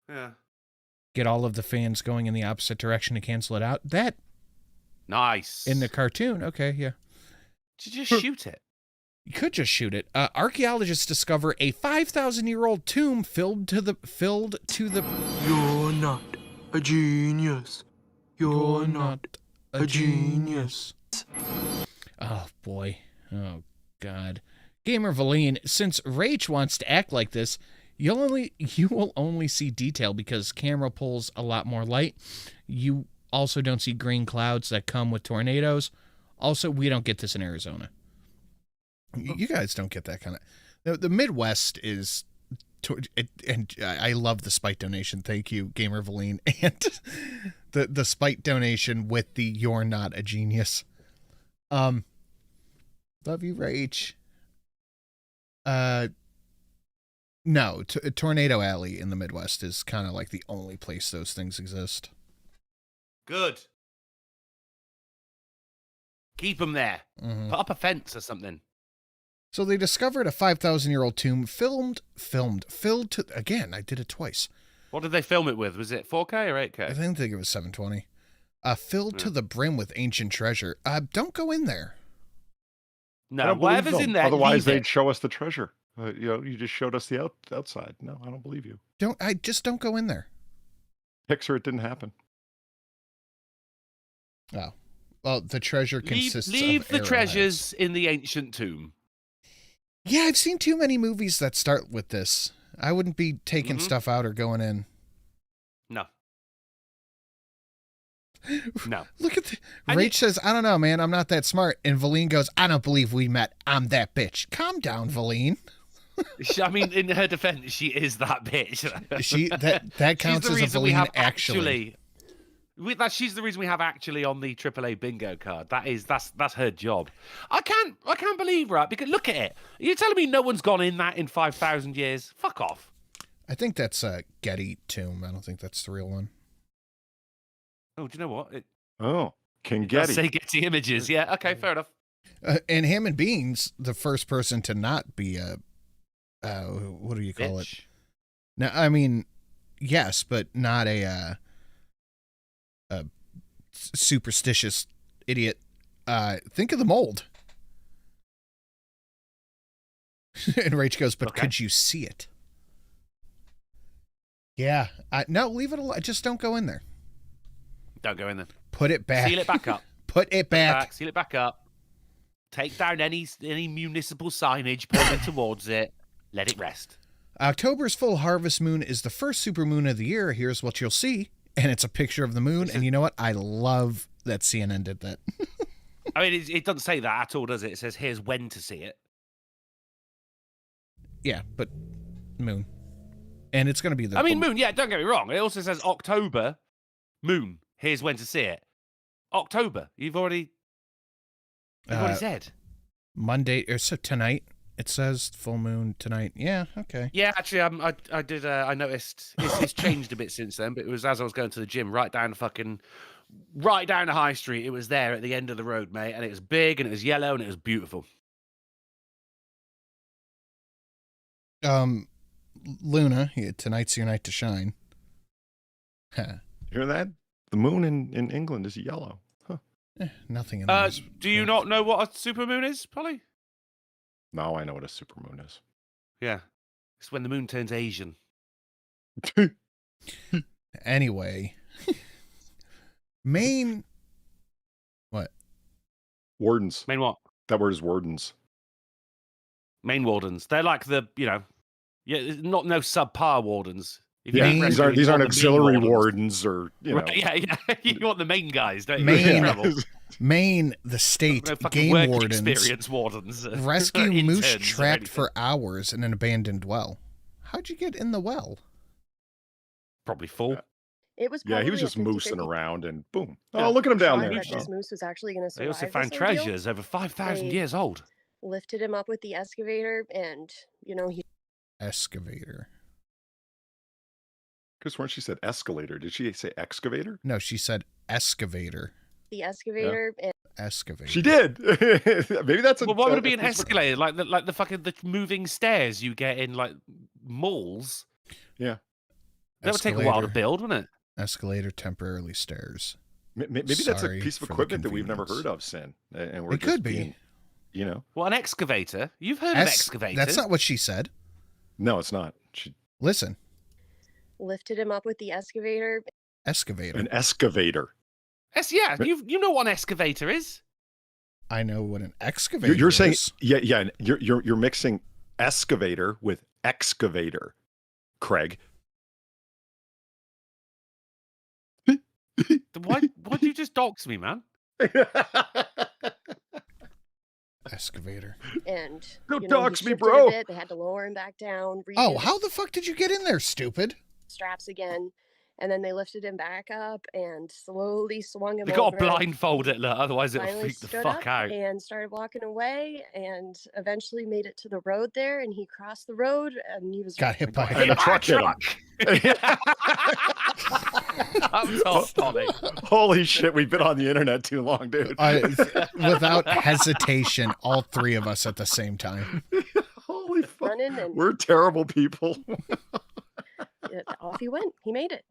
Yeah. Get all of the fans going in the opposite direction to cancel it out. That. Nice. In the cartoon. Okay, yeah. Did you just shoot it? You could just shoot it. Archaeologists discover a 5,000-year-old tomb filled to the. You're not a genius. You're not a genius. Oh, boy. Oh, God. Gamer Valine, since Rach wants to act like this, you will only see detail because camera pulls a lot more light. You also don't see green clouds that come with tornadoes. Also, we don't get this in Arizona. You guys don't get that kind of... The Midwest is... And I love the spite donation. Thank you, Gamer Valine. And the spite donation with the "You're not a genius." Love you, Rach. No, Tornado Alley in the Midwest is kind of like the only place those things exist. Good. Keep them there. Mm-hmm. Put up a fence or something. So they discovered a 5,000-year-old tomb filled to... Again, I did it twice. What did they film it with? Was it 4K or 8K? I didn't think it was 720. Filled to the brim with ancient treasure. Don't go in there. No, whatever's in there. Otherwise, they'd show us the treasure. You just showed us the outside. No, I don't believe you. Don't go in there. Pixar, it didn't happen. Oh. Well, the treasure consists leave of the arrowheads. treasures in the ancient tomb. Yeah, I've seen too many movies that start with this. I wouldn't be taking stuff out or going in. No. No. Look at Rach says, I don't know, man. I'm not that smart. And Valine goes, I don't believe we met. I'm that bitch. Calm down, Valine. I mean, in her defense, she is that bitch. That counts as a Valine, actually. She's the reason we have actually on the AAA bingo card. That's her job. I can't believe, right? Because look at it. You're telling me no one's gone in that in 5,000 years? Fuck off. I think that's a Getty tomb. I don't think that's the real one. Oh, do you know what? King Getty. Getty. Say Getty Images. Yeah. Okay. Fair enough. And Hammond Bean's the first person to not be a what do you call it? No, I mean, yes, but not a superstitious idiot. Think of the mold. And Rach goes, but could you see it? Yeah. No, leave it alone. Just don't go in there. Don't go in there. Put it back. Seal it back up. Put it back. Seal it back up. Take down any municipal signage pointing towards it. Let it rest. October's full harvest moon is the first supermoon of the year. Here's what you'll see. And it's a picture of the moon. And you know what? I love that CNN did that. I mean, it doesn't say that at all, does it? It says, here's when to see it. Yeah, but moon. And it's going to be the... I mean, moon, yeah, don't get me wrong. It also says October, moon. Here's when to see it. October. You've already said. Monday, or so tonight. It says full moon tonight. Yeah, okay. Yeah, actually, I noticed it's changed a bit since then, but it was as I was going to the gym, right down the high street. It was there at the end of the road, mate, and it was big, and it was yellow, and it was beautiful. Luna, tonight's your night to shine. Hear that? The moon in England is yellow. Huh. Nothing in there. Do you not know what a supermoon is, Polly? Now I know what a supermoon is. Yeah. It's when the moon turns Asian. Anyway. Maine. What? Wardens. Maine what? That word is wardens. Maine wardens. They're like no subpar wardens. These aren't auxiliary wardens or, Right, yeah. You want the main guys, don't you? Maine, the state game wardens. Experience wardens. Rescue moose trapped for hours in an abandoned well. How'd you get in the well? Probably full. It was he was just moosing around and boom. Oh, look at him down there. This moose was actually going to survive. They also found treasures over 5,000 years old. Lifted him up with the excavator and, he... Excavator. Because when she said escalator, did she say excavator? No, she said excavator. The excavator and... Excavator. She did. Maybe that's a... Well, why would it be an escalator? Like the moving stairs you get in, like, malls? Yeah. That would take a while to build, wouldn't it? Escalator, temporarily stairs. Maybe that's a piece of equipment that we've never heard of, Sin. And we're it could be. Well, an excavator. You've heard of excavators. That's not what she said. No, it's not. Listen. Lifted him up with the excavator. Excavator. An excavator. Yeah, you know what an excavator is. I know what an excavator is. You're saying, yeah. You're mixing excavator with excavator, Craig. Why'd you just dox me, man? Excavator. And don't dox me, bro. They had to lower him back down. Oh, how the fuck did you get in there, stupid? Straps again. And then they lifted him back up and slowly swung him over. They got a blindfold it, otherwise it'll Finally freak the fuck out. And started walking away and eventually made it to the road there. And he crossed the road and he was... Got hit by a truck. Hit him. That was hot, Polly. Holy shit, we've been on the internet too long, dude. Without hesitation, all three of us at the same time. Holy fuck. We're terrible people. Off he went. He made it.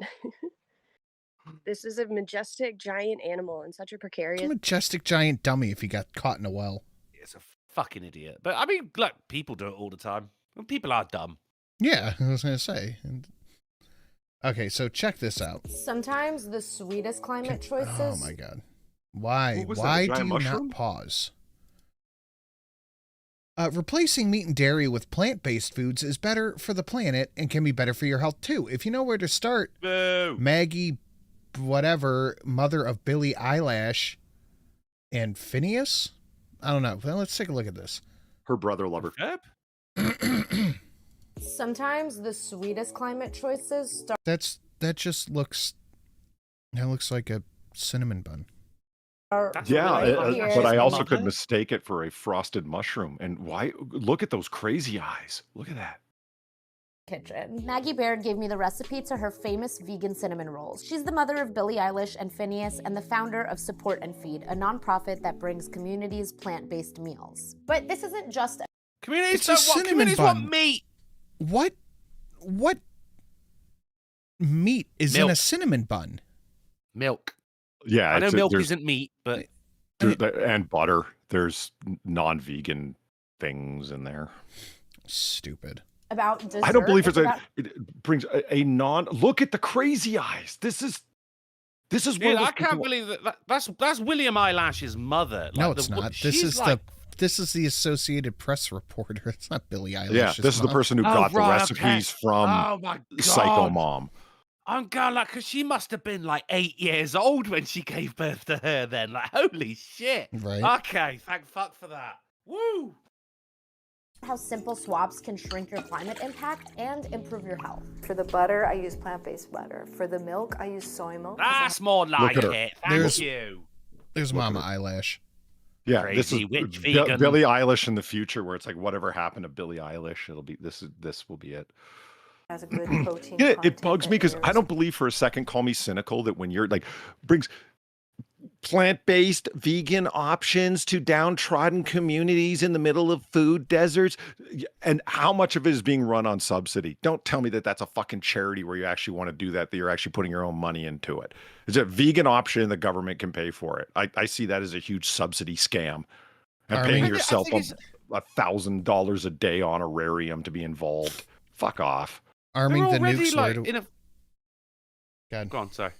This is a majestic giant animal and such a precarious... It's a majestic giant dummy if he got caught in a well. It's a fucking idiot. But I mean, look, people do it all the time. People are dumb. Yeah, I was going to say. Okay, so check this out. Sometimes the sweetest climate choices... Oh my god. Why do you not pause? Replacing meat and dairy with plant-based foods is better for the planet and can be better for your health too. If you know where to start, Boo. Maggie, whatever, mother of Billie Eilish and Phineas? I don't know. Well, let's take a look at this. Her brother lover. Sometimes the sweetest climate choices start... That just looks That looks like a cinnamon bun. That's Yeah, really but I also mother. could mistake it for a frosted mushroom. And why? Look at those crazy eyes. Look at that. Kitchen. Maggie Baird gave me the recipe to her famous vegan cinnamon rolls. She's the mother of Billie Eilish and Phineas and the founder of Support and Feed, a nonprofit that brings communities plant-based meals. But this isn't just a Communities It's a don't want cinnamon communities bun. want meat. What meat is in a Milk. cinnamon bun? Milk. Yeah, I know it's milk there's, isn't meat, but and butter. There's non-vegan things in there. Stupid. about dessert. I don't believe it's about it brings a non. Look at the crazy eyes. This is one dude, of those I can't people- believe that's William Eyelash's mother. No, Like, it's the- not. This she's is like, this is the Associated Press reporter. It's not Billie Eilish. Yeah, this is the person who Oh, got the right, recipes okay. from Oh my god, Psycho Mom. I'm going like, cause she must have been like 8 years old when she gave birth to her. Then, like, holy shit. Right. Okay, thank fuck for that. Woo. how simple swaps can shrink your climate impact and improve your health. For the butter, I use plant-based butter. For the milk, I use soy milk. That's more like at her. it. There's- Thank you. There's Mama Eyelash. Yeah, this Crazy is witch vegan. Billie Eilish in the future, where it's like whatever happened to Billie Eilish, it'll be this will be it. Has a good protein. Yeah, it content bugs that me because I yours- don't believe for a second. Call me cynical that when you're like brings plant-based vegan options to downtrodden communities in the middle of food deserts, and how much of it is being run on subsidy. Don't tell me that that's a fucking charity where you actually want to do that you're actually putting your own money into it. It's a vegan option, the government can pay for it. I see that as a huge subsidy scam, and Armin? paying I yourself think $1,000 a day honorarium to be involved. Fuck off. Arming They're the already nukes like right in a. God. Go on, sorry.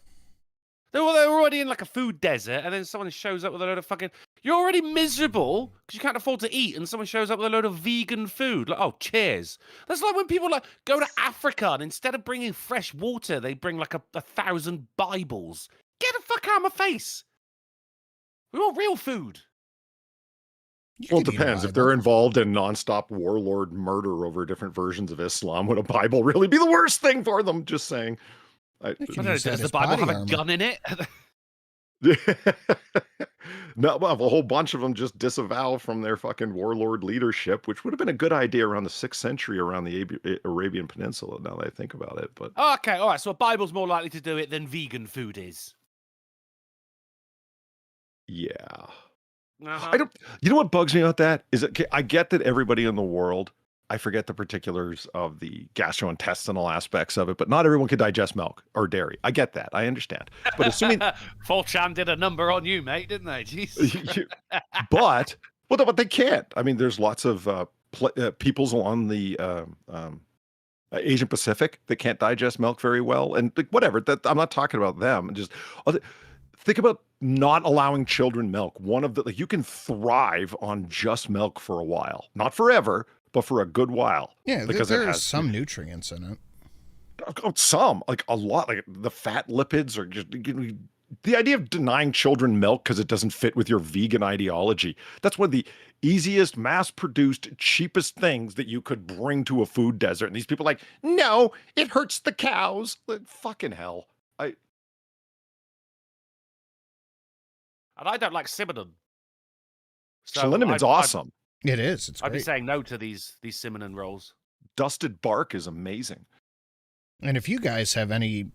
They're already in like a food desert, and then someone shows up with a load of fucking. You're already miserable because you can't afford to eat, and someone shows up with a load of vegan food. Like, oh, cheers. That's like when people like go to Africa and instead of bringing fresh water, they bring like a 1,000 Bibles. Get the fuck out of my face. We want real food. You Well, it could eat a depends. If Bible. they're involved in nonstop warlord murder over different versions of Islam, would a Bible really be the worst thing for them? Just saying. You I can don't know, use that does the as Bible body have a armor. gun in it? No, well, a whole bunch of them just disavow from their fucking warlord leadership, which would have been a good idea around the 6th century around the Arabian Peninsula, now that I think about it. But Oh, okay, all right. So a Bible's more likely to do it than vegan food is. yeah. Uh-huh. I don't. You know what bugs me about that is that I get that everybody in the world. I forget the particulars of the gastrointestinal aspects of it, but not everyone can digest milk or dairy. I get that. I understand. But assuming, 4chan did a number on you, mate, didn't they? Jeez. but they can't. I mean, there's lots of peoples along the Asian Pacific that can't digest milk very well, and like, whatever. That I'm not talking about them. Just think about not allowing children milk. One of the you can thrive on just milk for a while, not forever, but for a good while. Yeah, because there it are has some nutrients in it. some, like a lot, like the fat lipids are just. The idea of denying children milk because it doesn't fit with your vegan ideology. That's one of the easiest, mass-produced, cheapest things that you could bring to a food desert. And these people are like, no, it hurts the cows. Like, fucking hell. And I don't like cinnamon. Cinnamon's awesome. It is. It's I'd be great. saying no to these cinnamon rolls. Dusted bark is amazing. And if you guys have any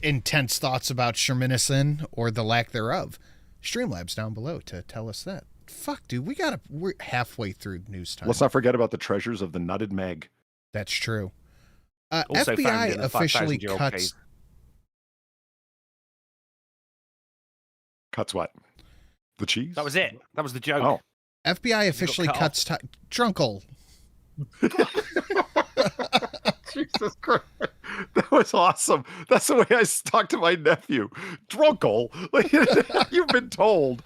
intense thoughts about Sherminicin or the lack thereof, Streamlabs down below to tell us that. Fuck, dude, we're halfway through news time. Let's not forget about the treasures of the nutted Meg. That's true. Also found FBI in a officially 5,000-year-old cuts. cave. Cuts what? The cheese? That was it. That was the joke. Oh. FBI officially cut cuts Drunkle. Jesus Christ. That was awesome. That's the way I talk to my nephew. Drunkle. Like, you've been told.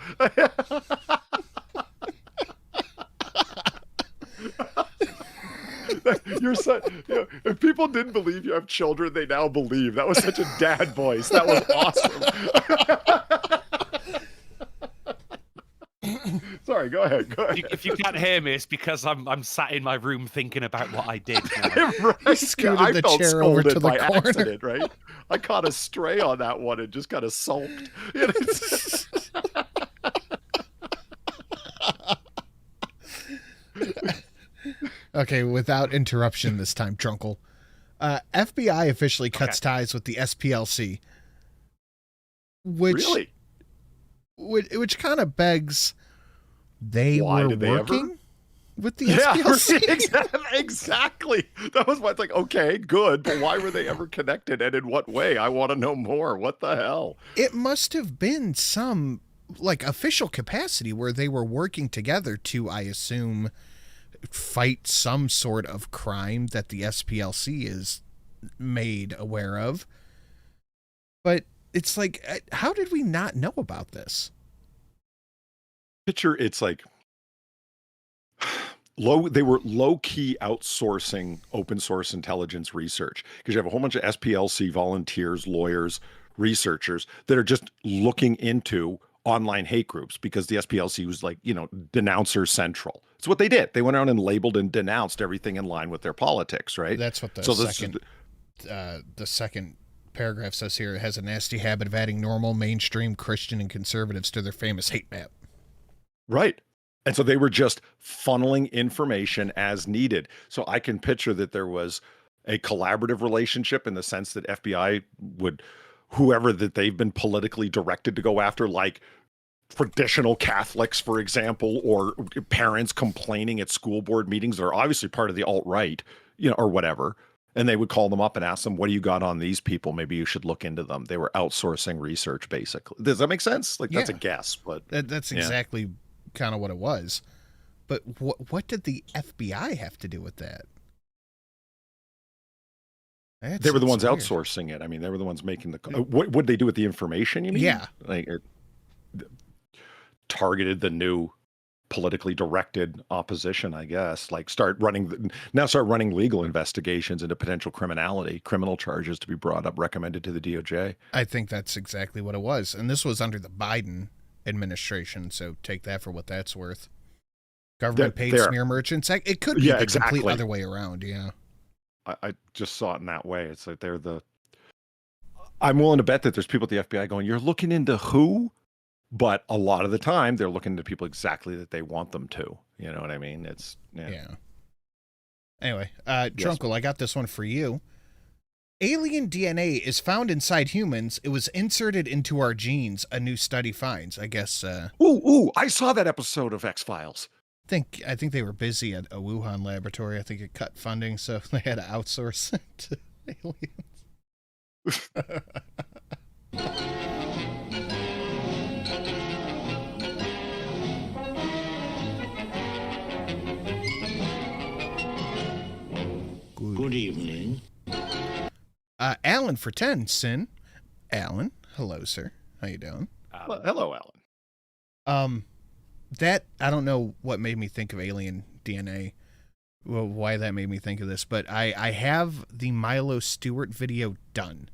You're so, you know, if people didn't believe you have children, they now believe. That was such a dad voice. That was awesome. Sorry, go ahead. Go ahead. If you can't hear me, it's because I'm sat in my room thinking about what I did. Now. Right? Scooted I the felt chair over scolded to the by corner. accident, right? I caught a stray on that one and just kind of sulked. Okay, without interruption this time, Drunkle. FBI officially cuts ties with the SPLC. Which kind of begs they were working with the SPLC? Exactly. That was what's like, okay, good, but why were they ever connected and in what way? I want to know more. What the hell? It must have been some like official capacity where they were working together to, I assume, fight some sort of crime that the SPLC is made aware of. But it's like, how did we not know about this? Picture, it's like they were low-key outsourcing open source intelligence research, because you have a whole bunch of SPLC volunteers, lawyers, researchers that are just looking into online hate groups, because the SPLC was like, denouncer central. It's what they did. They went around and labeled and denounced everything in line with their politics, right? That's what the second paragraph says here. It has a nasty habit of adding normal, mainstream Christian and conservatives to their famous hate map. Right. And so they were just funneling information as needed. So I can picture that there was a collaborative relationship in the sense that FBI would, whoever that they've been politically directed to go after, like traditional Catholics, for example, or parents complaining at school board meetings that are obviously part of the alt-right, or whatever. And they would call them up and ask them, what do you got on these people? Maybe you should look into them. They were outsourcing research, basically. Does that make sense? Like, that's a guess, but that's exactly kind of what it was. But what did the FBI have to do with that? They were the ones outsourcing it. I mean, they were the ones making the... What would they do with the information, you mean? Yeah. Like, it targeted the new politically directed opposition, I guess. Like, start running legal investigations into potential criminal charges to be brought up, recommended to the DOJ. I think that's exactly what it was. And this was under the Biden administration, so take that for what that's worth. Government paid smear merchants. It could be the complete other way around, yeah. I just saw it in that way. It's like I'm willing to bet that there's people at the FBI going, you're looking into who? But a lot of the time, they're looking into people exactly that they want them to. You know what I mean? It's, yeah. Anyway, Drunkle, I got this one for you. Alien DNA is found inside humans. It was inserted into our genes, a new study finds. I guess... I saw that episode of X-Files. I think they were busy at a Wuhan laboratory. I think it cut funding, so they had to outsource it to aliens. Good evening. Alan for 10, Sin. Alan, hello, sir. How you doing? Well, hello, Alan. That, I don't know what made me think of alien DNA, well, why that made me think of this, but I have the Milo Stewart video done.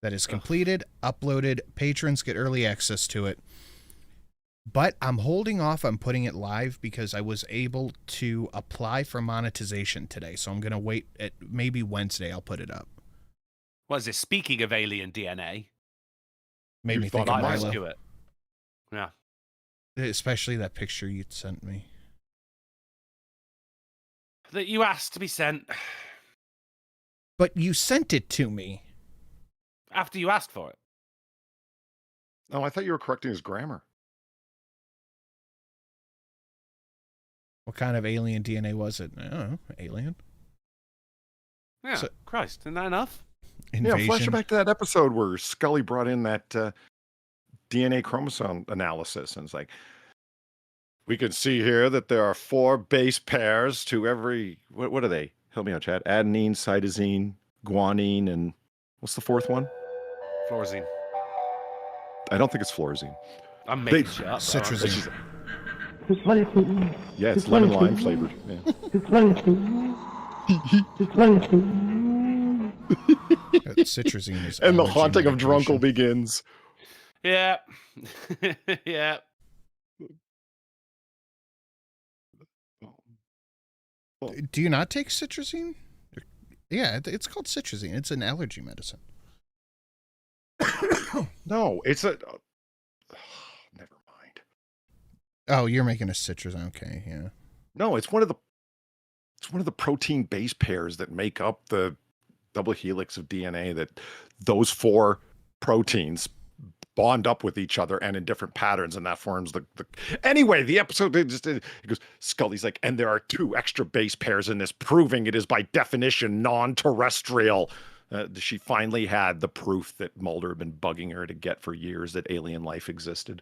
That is completed, uploaded, patrons get early access to it. But I'm holding off on putting it live because I was able to apply for monetization today, so I'm going to wait at maybe Wednesday I'll put it up. What is this? Speaking of alien DNA. Made me think of Milo. Do it. Yeah. Especially that picture you sent me. That you asked to be sent. But you sent it to me. After you asked for it. Oh, I thought you were correcting his grammar. What kind of alien DNA was it? I don't know. Alien? Yeah, so, Christ, isn't that enough? Invasion. Yeah, flash back to that episode where Skelly brought in that DNA chromosome analysis, and it's like, we can see here that there are 4 base pairs to every, what are they? Help me out, Chad. Adenine, cytosine, guanine, and what's the 4th one? Fluorescein. I don't think it's fluorescein. I'm making shit up. Citrazine. Yeah, it's lemon lime flavored. Yeah. Citrazine is and the haunting of Drunkle begins. Yeah. Yeah. Do you not take citrazine? Yeah, it's called citrazine. It's an allergy medicine. No, it's a. Never mind. Oh, you're making a citrus. Okay, yeah. No, it's one of the protein base pairs that make up the double helix of DNA. That those 4 proteins bond up with each other and in different patterns, and that forms the anyway, the episode it goes, Scully's like, and there are 2 extra base pairs in this, proving it is by definition non-terrestrial. She finally had the proof that Mulder had been bugging her to get for years, that alien life existed.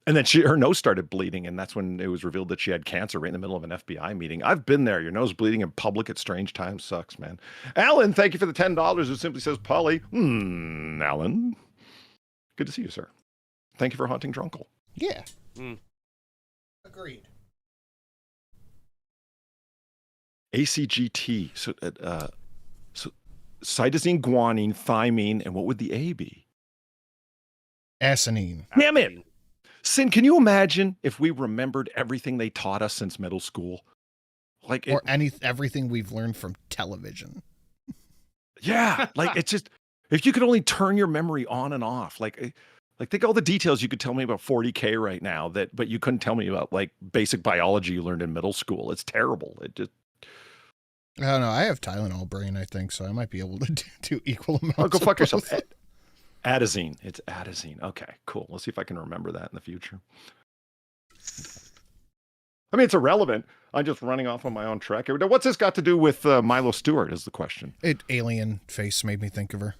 And then her nose started bleeding, and that's when it was revealed that she had cancer right in the middle of an FBI meeting. I've been there. Your nose bleeding in public at strange times sucks, man. Alan, thank you for the $10. Who simply says, Polly. Alan. Good to see you, sir. Thank you for haunting Drunkle. Yeah. Agreed. ACGT. So cytosine, guanine, thymine, and what would the A be? Asinine. Damn it. Sin, can you imagine if we remembered everything they taught us since middle school? Or everything we've learned from television. Yeah, like it's just, if you could only turn your memory on and off, like think all the details you could tell me about 40K right now, but you couldn't tell me about like basic biology you learned in middle school. It's terrible. It just. I don't know. I have Tylenol brain, I think, so I might be able to do equal amounts. Oh, go fuck of yourself. Adazine. It's Adazine. Okay, cool. Let's see if I can remember that in the future. I mean, it's irrelevant. I'm just running off on my own track. What's this got to do with Milo Stewart is the question. Alien face made me think of her.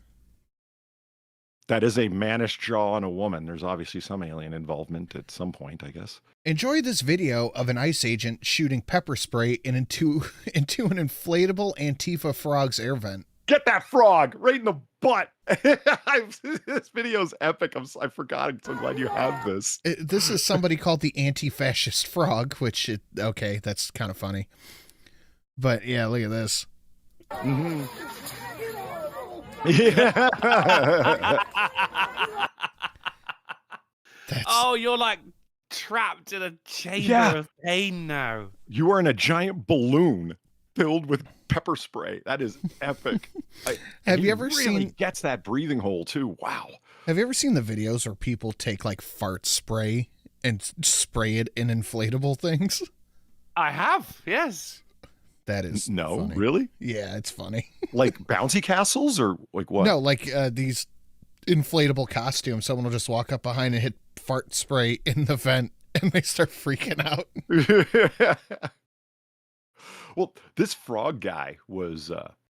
That is a mannish jaw on a woman. There's obviously some alien involvement at some point, I guess. Enjoy this video of an ICE agent shooting pepper spray into an inflatable Antifa frog's air vent. Get that frog right in the butt. This video's epic. I forgot. I'm so glad you have this. This is somebody called the anti-fascist frog, okay, that's kind of funny. But yeah, look at this. Mm-hmm. Yeah. Oh, you're like trapped in a chamber of pain now. You are in a giant balloon filled with pepper spray. That is epic. Have you ever really seen? Gets that breathing hole too. Wow. Have you ever seen the videos where people take like fart spray and spray it in inflatable things? I have, yes. That is funny. Really? Yeah, it's funny. Like bouncy castles or like what? No, like these inflatable costumes. Someone will just walk up behind and hit fart spray in the vent, and they start freaking out. Well, this frog guy was.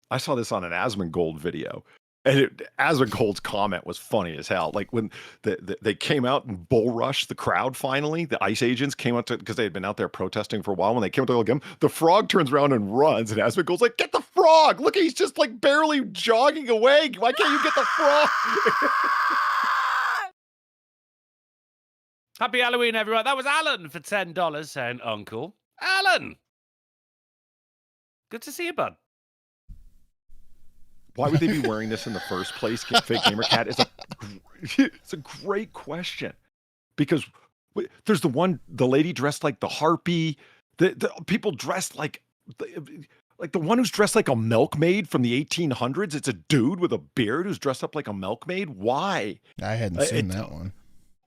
I saw this on an Asmongold video. And Asmongold's comment was funny as hell. Like when they came out and bull rushed the crowd finally, the ICE agents came out because they had been out there protesting for a while. When they came out to look at him, the frog turns around and runs. And Asmongold's like, get the frog. Look, he's just like barely jogging away. Why can't you get the frog? Happy Halloween, everyone. That was Alan for $10 saying, Uncle. Alan! Good to see you, bud. Why would they be wearing this in the first place? Fake Gamer Cat is it's a great question, because there's the lady dressed like the harpy, the people dressed like the one who's dressed like a milkmaid from the 1800s. It's a dude with a beard who's dressed up like a milkmaid. Why? I hadn't seen that one.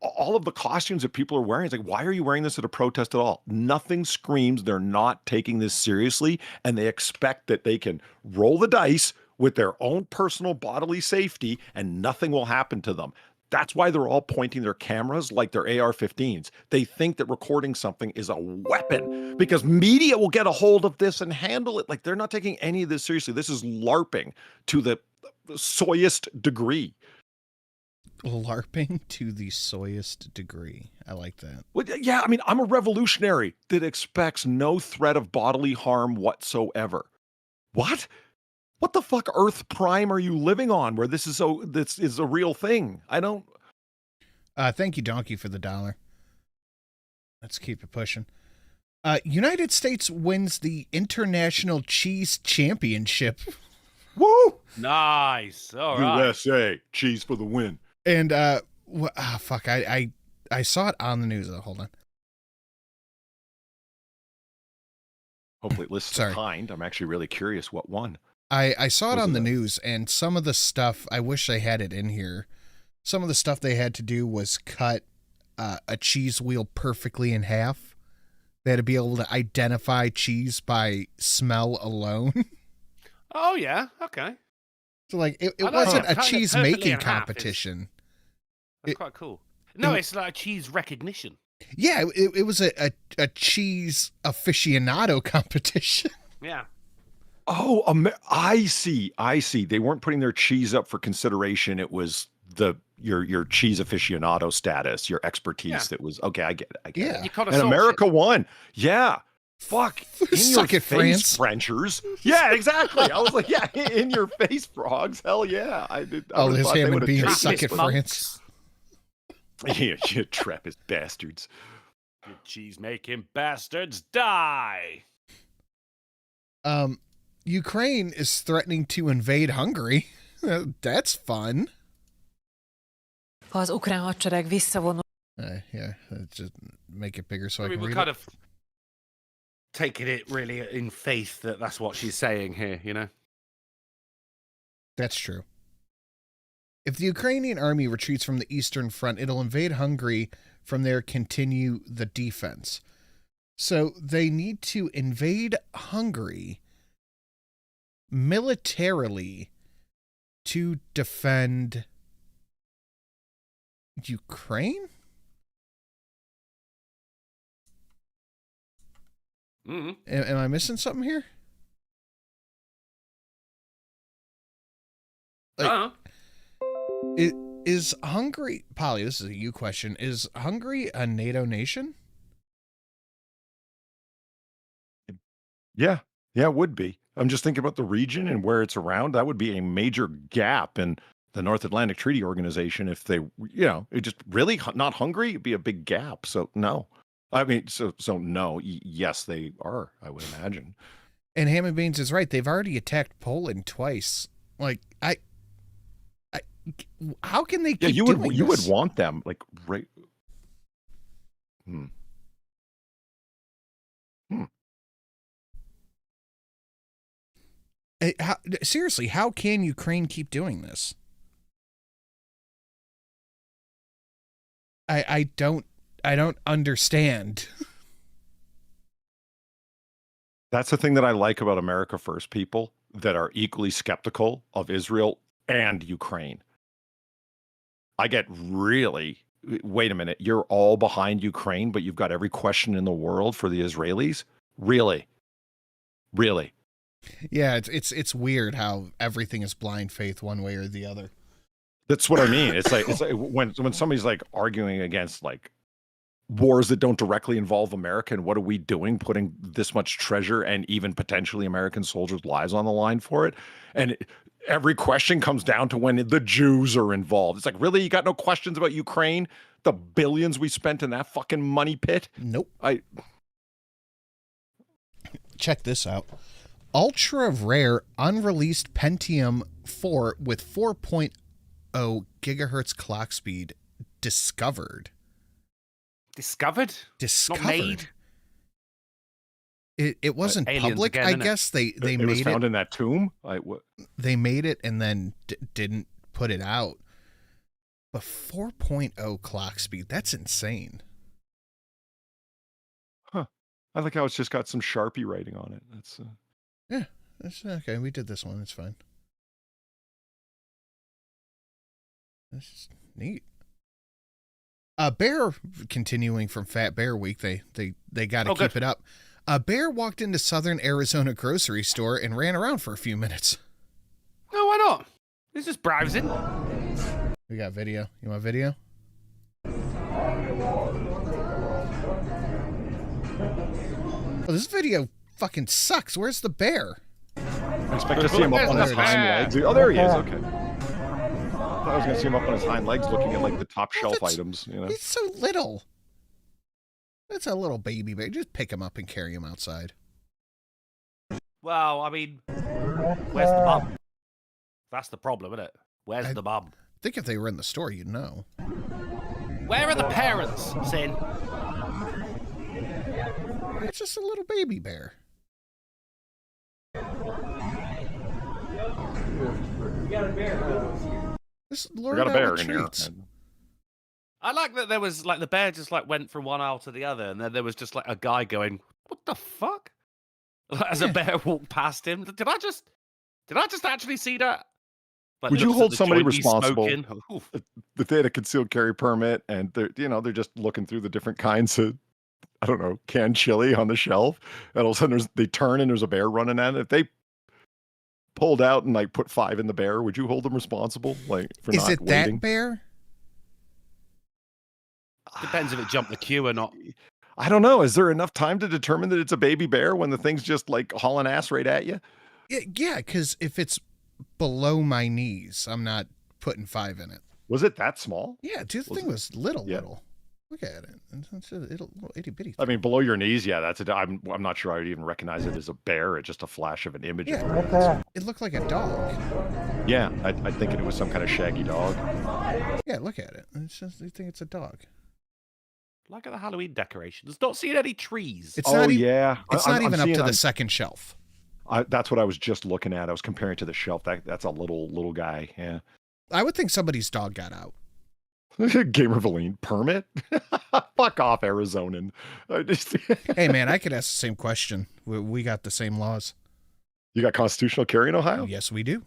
All of the costumes that people are wearing, it's like, why are you wearing this at a protest at all? Nothing screams they're not taking this seriously, and they expect that they can roll the dice with their own personal bodily safety and nothing will happen to them. That's why they're all pointing their cameras like they're AR-15s. They think that recording something is a weapon because media will get a hold of this and handle it. Like, they're not taking any of this seriously. This is LARPing to the soyest degree. LARPing to the soyest degree. I like that. Well, yeah, I mean, I'm a revolutionary that expects no threat of bodily harm whatsoever. What? What the fuck Earth Prime are you living on where this is a real thing? I don't. Thank you, Donkey, for the $1. Let's keep it pushing. United States wins the International Cheese Championship. Woo! Nice. All right. USA, cheese for the win. And fuck, I saw it on the news. Hold on. Hopefully it lists the kind. I'm actually really curious what won. I saw it on the news, and some of the stuff, I wish they had it in here. Some of the stuff they had to do was cut a cheese wheel perfectly in half. They had to be able to identify cheese by smell alone. Oh, yeah. Okay. So, like, it wasn't a cheese making competition. That's quite cool. No, it's like a cheese recognition. Yeah, it was a cheese aficionado competition. Yeah. Oh, I see. They weren't putting their cheese up for consideration. It was your cheese aficionado status, your expertise that was okay. I get it. And America won. Yeah. Fuck. In your face, Frenchers. Yeah, exactly. I was like, yeah, in your face, frogs. Hell yeah. I did. All this human beings suck at France. Yeah, you Trappist bastards. You cheese-making bastards, die! Ukraine is threatening to invade Hungary. That's fun. Az ukrán hadsereg visszavonul. Yeah, just make it bigger so I can we're read kind it. of taking it really in faith that that's what she's saying here, you know? That's true. If the Ukrainian army retreats from the Eastern Front, it'll invade Hungary. From there, continue the defense. So they need to invade Hungary militarily to defend Ukraine? Mm-hmm. Am I missing something here? Like, is Hungary, Polly, this is a you question, is Hungary a NATO nation? Yeah, it would be. I'm just thinking about the region and where it's around. That would be a major gap in the North Atlantic Treaty Organization if they, it just really not Hungary. It'd be a big gap. So no, I mean, so no. Yes, they are. I would imagine. And Hammond Baines is right. They've already attacked Poland twice. Like how can they keep doing this? You would want them like right. Seriously, how can Ukraine keep doing this? I don't understand. That's the thing that I like about America First people that are equally skeptical of Israel and Ukraine. I get really, wait a minute, you're all behind Ukraine, but you've got every question in the world for the Israelis? Really? Really? Yeah, it's weird how everything is blind faith one way or the other. That's what I mean. It's like when somebody's like arguing against like wars that don't directly involve America, and what are we doing putting this much treasure and even potentially American soldiers' lives on the line for it? And every question comes down to when the Jews are involved. It's like, really? You got no questions about Ukraine? The billions we spent in that fucking money pit? Nope. Check this out. Ultra rare unreleased Pentium 4 with 4.0 gigahertz clock speed discovered. Discovered? Discovered. Not made. It wasn't public. Again, I guess they made it. Was found in that tomb. They made it and then didn't put it out. But 4.0 clock speed, that's insane. Huh. I like how it's just got some Sharpie writing on it. That's yeah, that's okay. We did this one. It's fine. That's just neat. Bear, continuing from Fat Bear Week, they got to keep it up. A bear walked into Southern Arizona grocery store and ran around for a few minutes. No, why not? He's just browsing. We got video. You want video? Oh, this video fucking sucks. Where's the bear? I expect to see him up on his hind legs. Oh, there he is. Okay. I thought I was going to see him up on his hind legs looking at like the top shelf items. He's so little. That's a little baby bear. Just pick him up and carry him outside. Well, I mean, where's the bum? That's the problem, isn't it? Where's the bum? I think if they were in the store, you'd know. Where are the parents, Sin? It's just a little baby bear. This We Lord got a out bear with in here. treats. I like that there was like the bear just like went from one aisle to the other, and then there was just like a guy going, "What the fuck?" As a bear walked past him. Did I just actually see that? Like, Would you looks at hold the somebody joint he's responsible smoking. Oof. if they had a concealed carry permit and they're they're just looking through the different kinds of, I don't know, canned chili on the shelf, and all of a sudden they turn and there's a bear running at it? If they pulled out and like put 5 in the bear, would you hold them responsible, like, for Is not it waiting? that bear? Depends if it jumped the queue or not. I don't know. Is there enough time to determine that it's a baby bear when the thing's just like hauling ass right at you? Yeah, because if it's below my knees, I'm not putting 5 in it. Was it that small? Yeah, dude, the Was thing it? was little. Yeah. Look at it. It's a little itty bitty. I mean, below your knees, yeah, that's it. I'm not sure I would even recognize it as a bear. It's just a flash of an image. Of it. Yeah, it looked like a dog. Yeah, I think it was some kind of shaggy dog. Yeah, look at it. It's just you think it's a dog. Like at the Halloween decorations. Not seeing any trees. It's not even. yeah. It's not even up to the second shelf. That's what I was just looking at. I was comparing to the shelf. That's a little guy. Yeah. I would think somebody's dog got out. Gamer Valine permit? Fuck off, Arizonan. Hey man, I could ask the same question. We got the same laws. You got constitutional carry in Ohio? Yes, we do.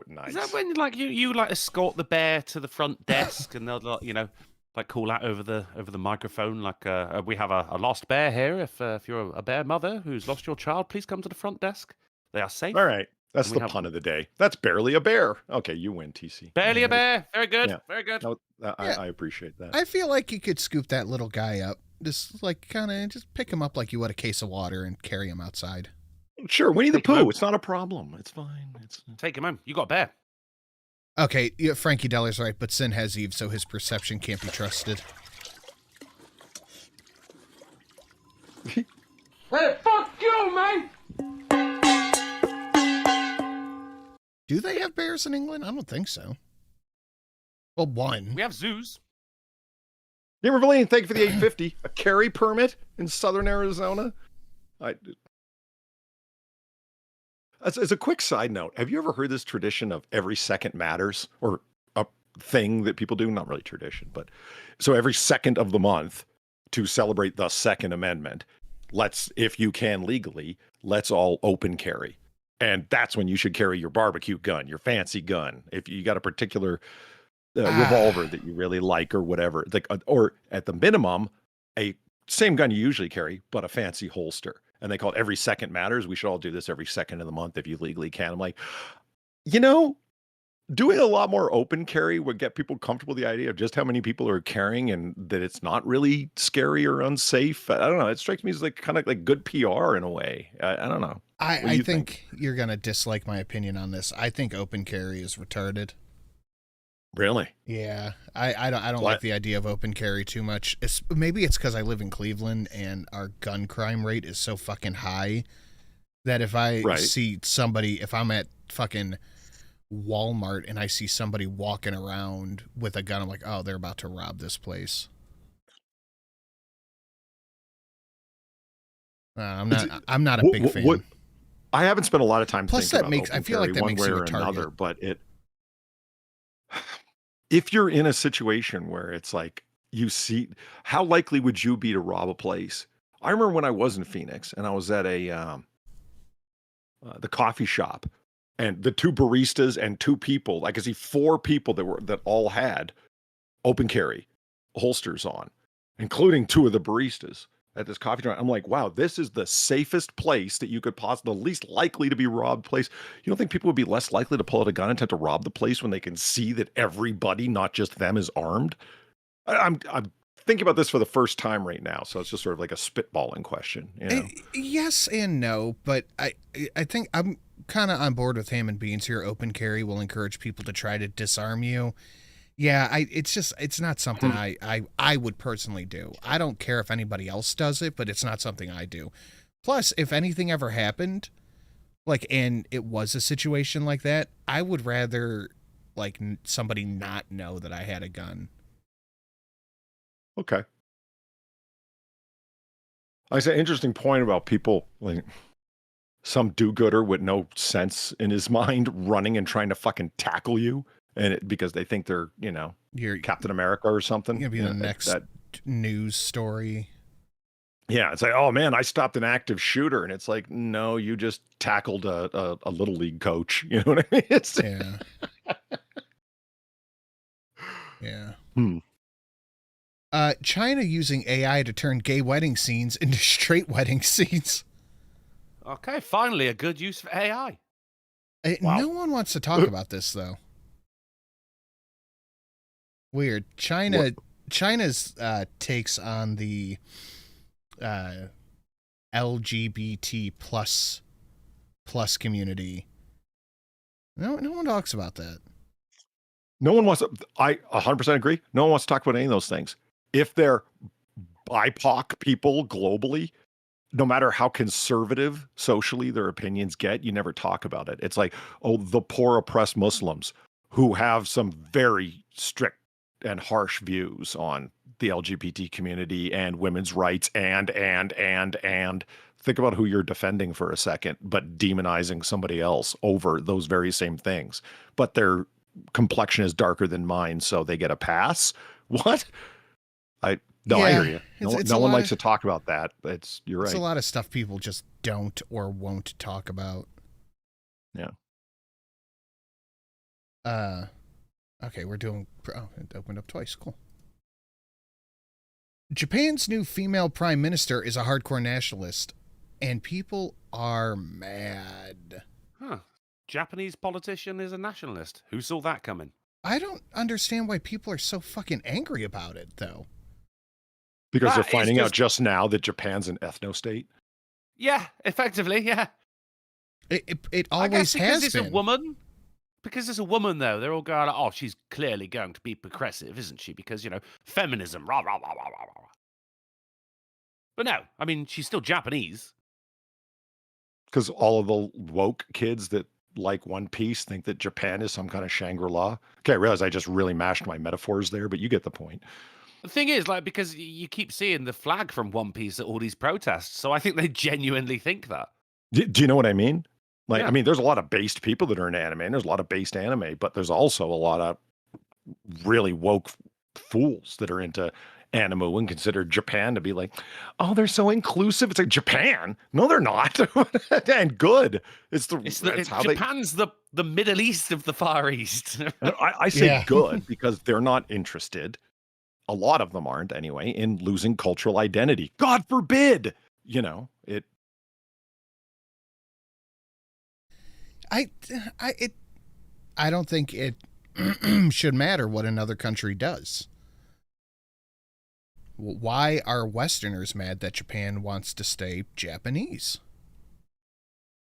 Nice. Is that when like you like escort the bear to the front desk and they'll like, like call out over the microphone like we have a lost bear here. If you're a bear mother who's lost your child, please come to the front desk. They are safe. All right. That's And we the have- pun of the day. That's barely a bear. Okay, you win, TC. Barely a bear. Very good. Yeah. Very good. No, Yeah. I appreciate that. I feel like you could scoop that little guy up. Just like kind of just pick him up like you would a case of water and carry him outside. Sure, Winnie the Take him out. Pooh. It's not a problem. It's fine. Take him home. You got a bear. Okay, yeah, Frankie Deller's right, but Sin has Eve, so his perception can't be trusted. Hey, fuck you, man! Do they have bears in England? I don't think so. Well, one. We have zoos. Gamer Valine, thank you for the 850. A carry permit in southern Arizona. As a quick side note, have you ever heard this tradition of every second matters, or a thing that people do? Not really tradition, but so every second of the month to celebrate the Second Amendment, if you can legally, let's all open carry. And that's when you should carry your barbecue gun, your fancy gun. If you got a particular revolver that you really like or whatever, like, or at the minimum, a same gun you usually carry, but a fancy holster. And they call it every second matters. We should all do this every second of the month if you legally can. I'm like, doing a lot more open carry would get people comfortable with the idea of just how many people are carrying and that it's not really scary or unsafe. I don't know. It strikes me as like kind of like good PR in a way. I don't know. I think you're going to dislike my opinion on this. I think open carry is retarded. Really? Yeah. I don't like the idea of open carry too much. Maybe it's because I live in Cleveland and our gun crime rate is so fucking high that if I see somebody, if I'm at fucking Walmart and I see somebody walking around with a gun, I'm like, oh, they're about to rob this place. I'm not a big fan. I haven't spent a lot of time Plus, thinking that about makes, I open feel carry like that one makes way you or a target. another, but if you're in a situation where it's like you see, how likely would you be to rob a place? I remember when I was in Phoenix and I was at the coffee shop, and the 2 baristas and 2 people, I could see 4 people that all had open carry holsters on, including 2 of the baristas at this coffee joint. I'm like, wow, this is the safest place that you could possibly, the least likely to be robbed place. You don't think people would be less likely to pull out a gun and attempt to rob the place when they can see that everybody, not just them, is armed? I'm thinking about this for the first time right now, so it's just sort of like a spitballing question. Yes and no, but I think I'm kind of on board with Ham and Beans here. Open carry will encourage people to try to disarm you. Yeah, it's not something I would personally do. I don't care if anybody else does it, but it's not something I do. Plus, if anything ever happened, and it was a situation like that, I would rather somebody not know that I had a gun. Okay. I said interesting point about people some do-gooder with no sense in his mind running and trying to fucking tackle you, and because they think they're, You're Captain America or something. gonna be the next news story. Yeah, it's like, oh man, I stopped an active shooter, and it's like, no, you just tackled a little league coach. You know what I mean? It's Yeah. Yeah. China using AI to turn gay wedding scenes into straight wedding scenes. Okay, finally a good use for AI. Wow. No one wants to talk about this though. Weird. China's takes on the LGBT plus community. No one talks about that. No one wants to, I 100% agree. No one wants to talk about any of those things. If they're BIPOC people globally, no matter how conservative socially their opinions get, you never talk about it. It's like, oh, the poor oppressed Muslims who have some very strict and harsh views on the LGBT community and women's rights and think about who you're defending for a second, but demonizing somebody else over those very same things. But their complexion is darker than mine, so they get a pass. What? I hear you. No one likes to talk about that. You're right. It's a lot of stuff people just don't or won't talk about. Yeah. Okay, we're doing. Oh, it opened up twice. Cool. Japan's new female prime minister is a hardcore nationalist, and people are mad. Huh. Japanese politician is a nationalist. Who saw that coming? I don't understand why people are so fucking angry about it, though. Because they're finding out just now that Japan's an ethno-state? Yeah, effectively, yeah. It always has been. It's a woman. Because it's a woman, though, they're all going, oh, she's clearly going to be progressive, isn't she? Because, feminism, rah, rah, rah, rah, rah, rah. But no, I mean, she's still Japanese. Because all of the woke kids that like One Piece think that Japan is some kind of Shangri-La. Okay, I realize I just really mashed my metaphors there, but you get the point. The thing is, because you keep seeing the flag from One Piece at all these protests, so I think they genuinely think that. Do you know what I mean? Yeah. I mean, there's a lot of based people that are into anime, and there's a lot of based anime, but there's also a lot of really woke fools that are into anime and consider Japan to be like, oh, they're so inclusive. It's like, Japan? No, they're not. And good. Japan's the Middle East of the Far East. I say good because they're not interested. A lot of them aren't anyway, in losing cultural identity. God forbid, it. I don't think it should matter what another country does. Why are Westerners mad that Japan wants to stay Japanese?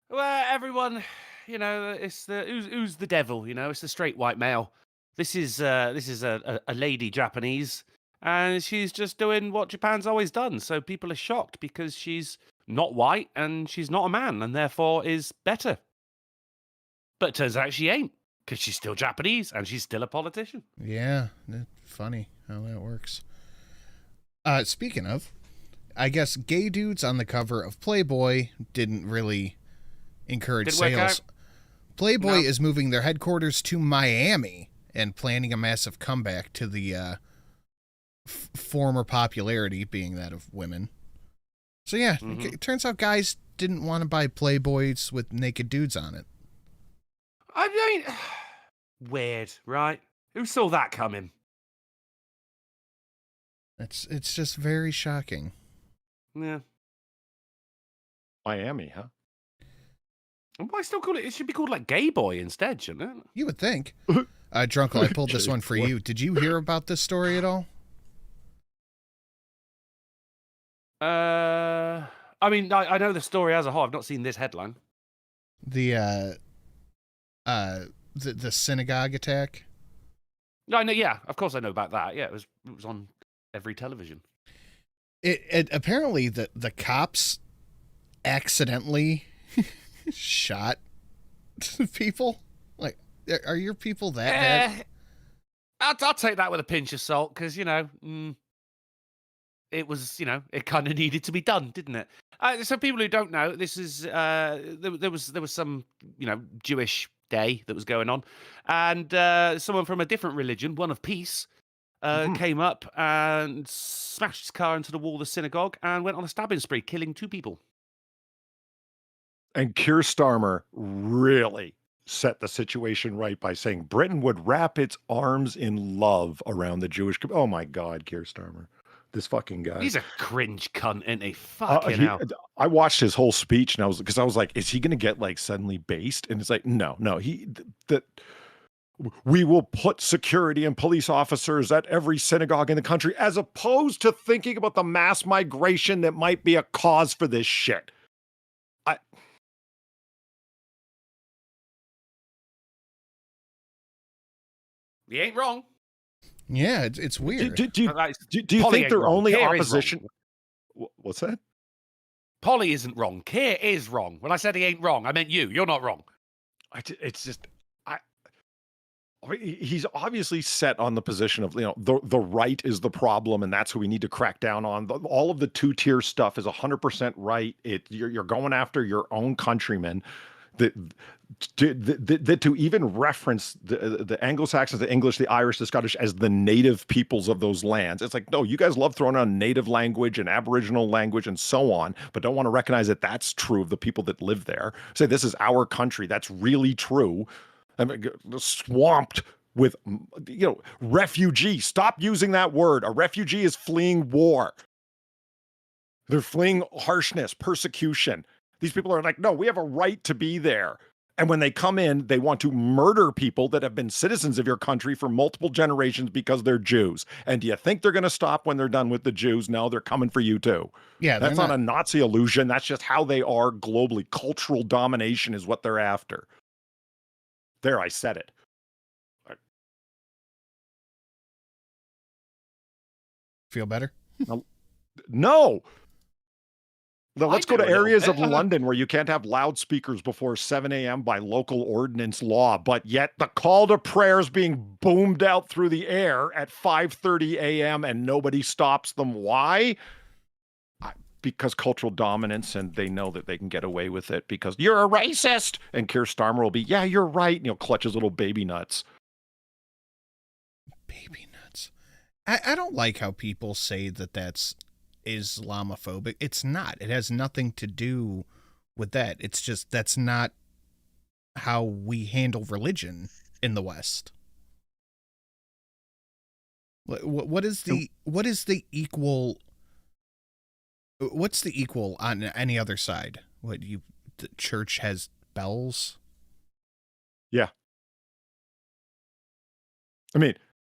Well, everyone, it's who's the devil, it's the straight white male. This is a lady Japanese, and she's just doing what Japan's always done. So people are shocked because she's not white and she's not a man, and therefore is better. But it turns out she ain't, because she's still Japanese and she's still a politician. Yeah, funny how that works. Speaking of, I guess gay dudes on the cover of Playboy didn't really encourage sales. Playboy is moving their headquarters to Miami and planning a massive comeback to the former popularity, being that of women. So yeah, it turns out guys didn't want to buy Playboys with naked dudes on it. I mean, weird, right? Who saw that coming? It's just very shocking. Yeah. Miami, huh? Why still call it? It should be called like Gay Boy instead, shouldn't it? You would think. Drunkle, I pulled this one for you. Did you hear about this story at all? I mean, I know the story as a whole. I've not seen this headline. The synagogue attack. No, I know. Yeah, of course I know about that. Yeah, it was on every television. It apparently the cops accidentally shot people. Like, are your people that bad? I'll take that with a pinch of salt because it was it kind of needed to be done, didn't it? So people who don't know, this is there was some Jewish day that was going on, and someone from a different religion, one of peace, came up and smashed his car into the wall of the synagogue and went on a stabbing spree, killing 2 people. And Keir Starmer really set the situation right by saying Britain would wrap its arms in love around the Jewish community. Oh my God, Keir Starmer. This fucking guy. He's a cringe cunt, isn't he? Fucking hell. I watched his whole speech and I was like, is he going to get like suddenly based? And it's like, no, we will put security and police officers at every synagogue in the country, as opposed to thinking about the mass migration that might be a cause for this shit. He ain't wrong. Yeah, it's weird. Do you think their only opposition? What's that? Polly isn't wrong. Keir is wrong. When I said he ain't wrong, I meant you. You're not wrong. He's obviously set on the position of, the right is the problem, and that's who we need to crack down on. All of the 2-tier stuff is 100% right. You're going after your own countrymen. To even reference the Anglo-Saxons, the English, the Irish, the Scottish as the native peoples of those lands. It's like, no, you guys love throwing on native language and Aboriginal language and so on, but don't want to recognize that that's true of the people that live there. Say this is our country. That's really true. I mean, swamped with, refugee. Stop using that word. A refugee is fleeing war. They're fleeing harshness, persecution. These people are like, no, we have a right to be there. And when they come in, they want to murder people that have been citizens of your country for multiple generations because they're Jews. And do you think they're going to stop when they're done with the Jews? No, they're coming for you too. Yeah, that's not a Nazi illusion. That's just how they are globally. Cultural domination is what they're after. There, I said it. Feel better? No. Let's go to areas of London where you can't have loudspeakers before 7 a.m. by local ordinance law, but yet the call to prayer is being boomed out through the air at 5:30 a.m. and nobody stops them. Why? Because cultural dominance, and they know that they can get away with it because you're a racist. And Keir Starmer will be, yeah, you're right. And he'll clutch his little baby nuts. Baby nuts. I don't like how people say that that's Islamophobic. It's not. It has nothing to do with that. It's just that's not how we handle religion in the West. What is the equal? What's the equal on any other side? The church has bells? Yeah. I mean,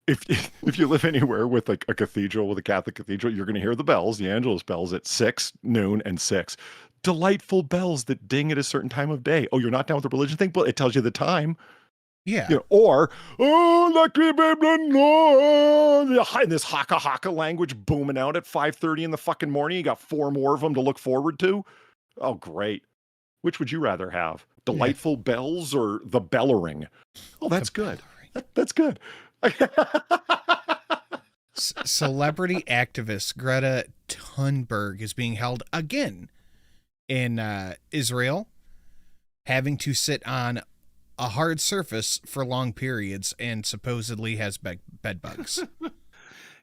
if you live anywhere with like a cathedral, with a Catholic cathedral, you're going to hear the bells, the Angelus bells at 6, noon, and 6. Delightful bells that ding at a certain time of day. Oh, you're not down with the religion thing? Well, it tells you the time. Yeah. Or, and this haka language booming out at 5:30 in the fucking morning. You got 4 more of them to look forward to. Oh, great. Which would you rather have? Delightful bells or the bellering? Oh, that's good. That's good. Celebrity activist Greta Thunberg is being held again in Israel, having to sit on a hard surface for long periods and supposedly has bed bugs.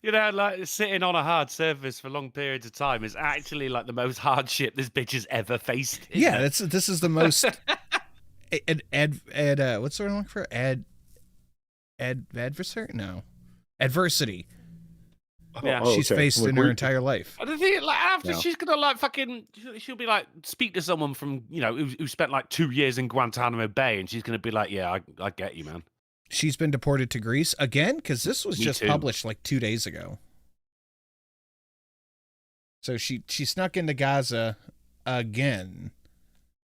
Like sitting on a hard surface for long periods of time is actually like the most hardship this bitch has ever faced. Yeah, this is the most what's the word I'm looking for? Adversary? No. Adversity. Yeah, she's faced in her entire life. I think after she's gonna she'll be like speak to someone from who spent like 2 years in Guantanamo Bay, and she's gonna be like, yeah, I get you, man. She's been deported to Greece again because this was just published like 2 days ago. So she snuck into Gaza again.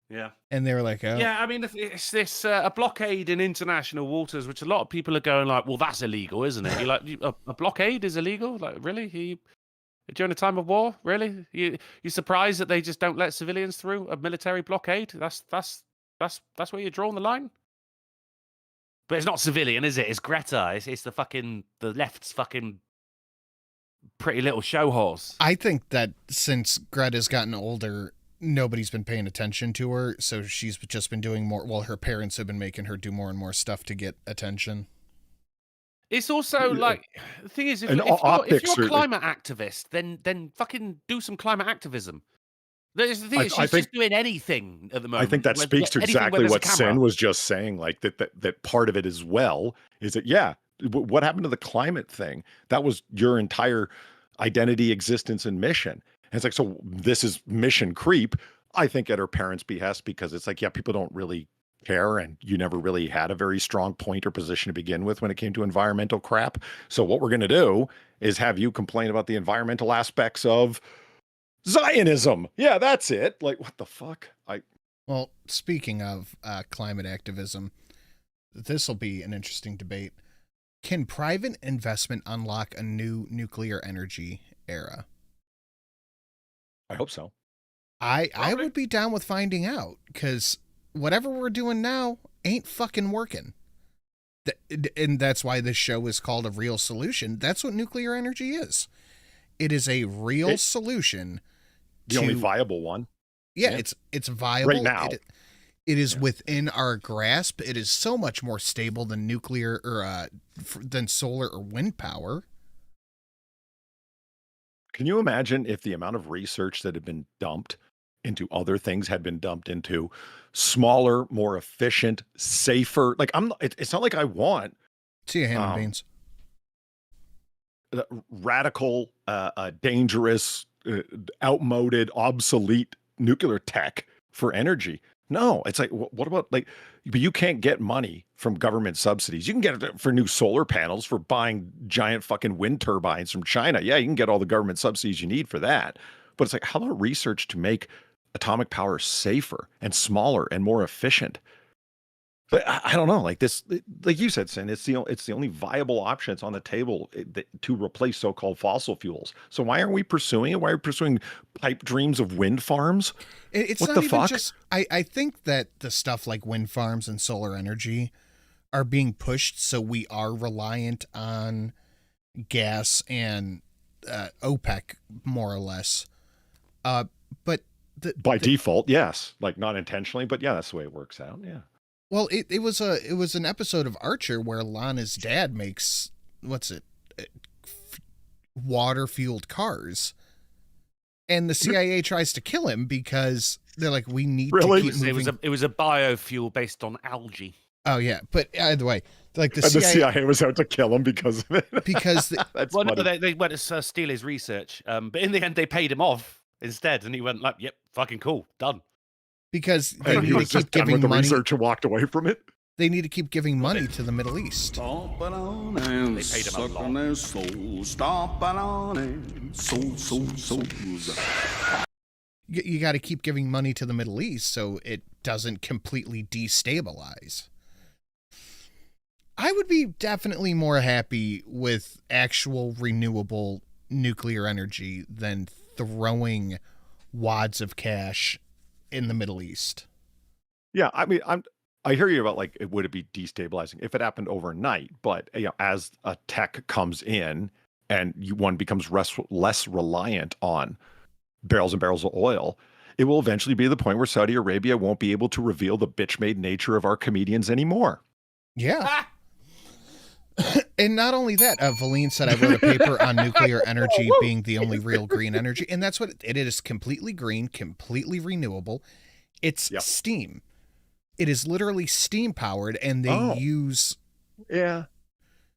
Yeah. And they were like, oh. Yeah, I mean, it's this a blockade in international waters, which a lot of people are going like, well, that's illegal, isn't it? You're like, a blockade is illegal? Like, really? During a time of war? Really? You surprised that they just don't let civilians through a military blockade? That's where you're drawing the line? But it's not civilian, is it? It's Greta. It's the left's fucking pretty little show horse. I think that since Greta's gotten older, nobody's been paying attention to her, so she's just been doing more. Well, her parents have been making her do more and more stuff to get attention. It's also like the thing is, if you're a climate activist, then fucking do some climate activism. The thing is, she's just doing anything at the moment. I think that speaks to exactly what Sin was just saying. Like that part of it as well is that what happened to the climate thing? That was your entire identity, existence, and mission. And it's like, so this is mission creep. I think at her parents' behest, because it's like, people don't really care, and you never really had a very strong point or position to begin with when it came to environmental crap. So what we're going to do is have you complain about the environmental aspects of Zionism. Yeah, that's it. Like, what the fuck? Well, speaking of climate activism, this will be an interesting debate. Can private investment unlock a new nuclear energy era? I hope so. I would be down with finding out, because whatever we're doing now ain't fucking working. And that's why this show is called A Real Solution. That's what nuclear energy is. It is a real solution. The only viable one. Yeah, it's viable. Right now. It is within our grasp. It is so much more stable than nuclear or than solar or wind power. Can you imagine if the amount of research that had been dumped into other things had been dumped into smaller, more efficient, safer? Like, it's not like I want. See your hand in beans. Radical, dangerous, outmoded, obsolete nuclear tech for energy. No, it's like, what about but you can't get money from government subsidies. You can get it for new solar panels, for buying giant fucking wind turbines from China. Yeah, you can get all the government subsidies you need for that. But it's like, how about research to make atomic power safer and smaller and more efficient? But I don't know, like this, like you said, Sin, it's the only viable option that's on the table to replace so-called fossil fuels. So why aren't we pursuing it? Why are we pursuing pipe dreams of wind farms? It's what not the even fuck? Just, I think that the stuff like wind farms and solar energy are being pushed so we are reliant on gas and OPEC, more or less. But by default, yes, like not intentionally, but yeah, that's the way it works out. Yeah. Well, it was an episode of Archer where Lana's dad makes water fueled cars, and the CIA tries to kill him because they're like, we need to keep moving. It was a biofuel based on algae. Oh yeah, but either way, like the CIA was out to kill him because of it. Because they went to steal his research, but in the end they paid him off instead, and he went like, "Yep, fucking cool, done." Because they need to keep giving the money. Research and walked away from it. They need to keep giving money to the Middle East. Stomping on ants, They paid him a lot. sucking their souls. Stomping on ants, souls. You got to keep giving money to the Middle East so it doesn't completely destabilize. I would be definitely more happy with actual renewable nuclear energy than throwing wads of cash in the Middle East. Yeah, I mean, I hear you about like, would it be destabilizing if it happened overnight? But as a tech comes in and one becomes less reliant on barrels and barrels of oil, it will eventually be the point where Saudi Arabia won't be able to reveal the bitch-made nature of our comedians anymore. Yeah. And not only that, Valine said I wrote a paper on nuclear energy being the only real green energy. And that's what it is. Completely green, completely renewable. It's steam. It is literally steam powered, and they use. Yeah.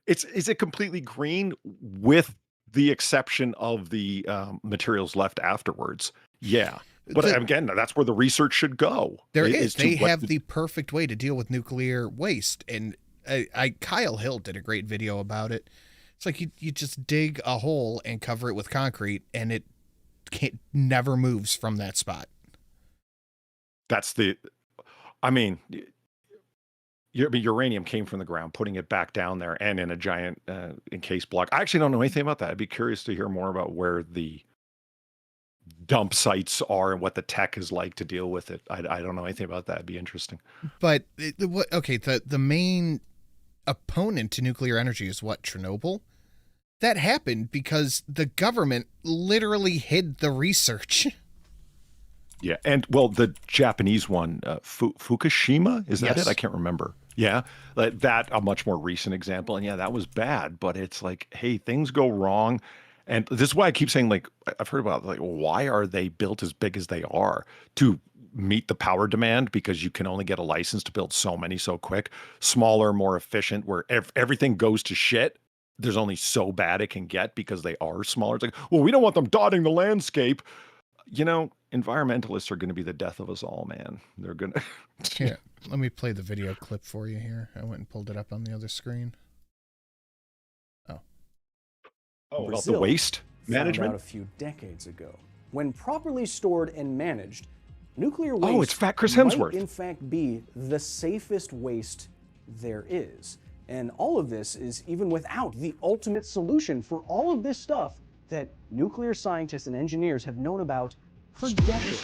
Is it completely green with the exception of the materials left afterwards? Yeah. But again, that's where the research should go. They have the perfect way to deal with nuclear waste. And Kyle Hill did a great video about it. It's like you just dig a hole and cover it with concrete, and it never moves from that spot. Uranium came from the ground, putting it back down there and in a giant encased block. I actually don't know anything about that. I'd be curious to hear more about where the dump sites are and what the tech is like to deal with it. I don't know anything about that. It'd be interesting. But the main opponent to nuclear energy is what? Chernobyl? That happened because the government literally hid the research. Yeah, and well, the Japanese one, Fukushima, is that Yes. it? I can't remember. Yeah, that a much more recent example, and yeah, that was bad. But it's like, hey, things go wrong, and this is why I keep saying, like, I've heard about, like, why are they built as big as they are to meet the power demand? Because you can only get a license to build so many so quick. Smaller, more efficient, where everything goes to shit. There's only so bad it can get because they are smaller. It's like, well, we don't want them dotting the landscape. You know, environmentalists are going to be the death of us all, man. They're going to. Here, let me play the video clip for you here. I went and pulled it up on the other screen. Oh, about the Brazil waste found management? out a few decades ago. When properly stored and managed, nuclear waste it's Fat Chris might Hemsworth. in fact be the safest waste there is. And all of this is even without the ultimate solution for all of this stuff that nuclear scientists and engineers have known about for decades.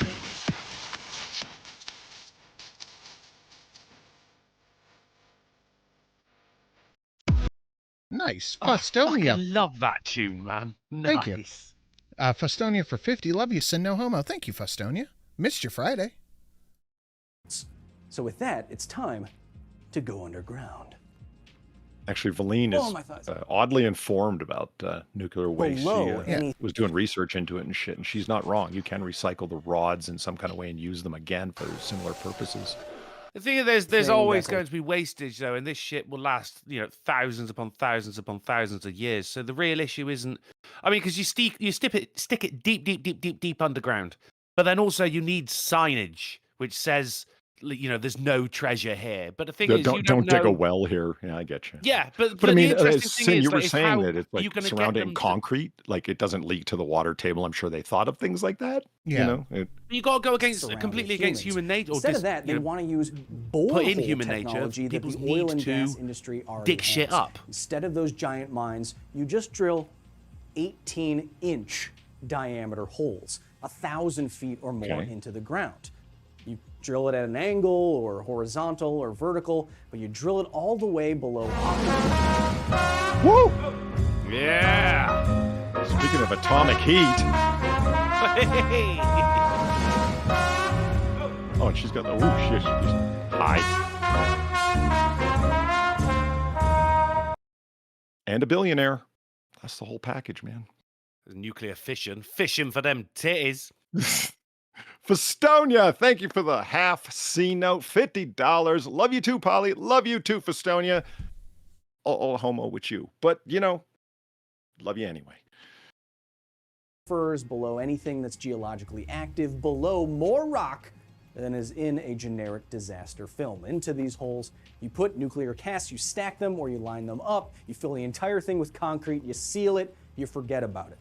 Nice. Oh, I Fostonia. fucking love that tune, man. Thank you. Nice. Fostonia for 50. Love you, Sin No Homo. Thank you, Fostonia. Missed your Friday. So with that, it's time to go underground. Actually, Valine Oh, is my thighs. oddly informed about nuclear waste. Below She any- was doing research into it and shit, and she's not wrong. You can recycle the rods in some kind of way and use them again for similar purposes. The thing is, there's Thing always that- going to be wastage, though, and this shit will last, thousands upon thousands upon thousands of years. So the real issue isn't, I mean, because stick it deep underground, but then also you need signage which says, there's no treasure here. But the thing is, you Don't dig a know- well here. Yeah, I get you. Yeah, but But I mean, the interesting thing Sin, is, you were like, is saying how that it's you're like gonna get surrounded in them to- concrete, like it doesn't leak to the water table. I'm sure they thought of things like that. Yeah. You know, You got to go against surrounding completely against humans. human nature. Instead of that, they want to use borehole human nature, technology that people's the oil need and to gas industry already dig shit has. up. Instead of those giant mines, you just drill 18-inch diameter holes, 1,000 feet or more Okay. into the ground. You drill it at an angle or horizontal or vertical, but you drill it all the way below. Woo! Yeah. Speaking of atomic heat, oh, and she's got the she's high and a billionaire. That's the whole package, man. Nuclear fission for them titties. Festonia, thank you for the half C note, $50. Love you too, Polly. Love you too, Festonia. Oh, homo with you, but love you anyway. Below anything that's geologically active, below more rock than is in a generic disaster film. Into these holes, you put nuclear casks, you stack them or you line them up, you fill the entire thing with concrete, you seal it, you forget about it.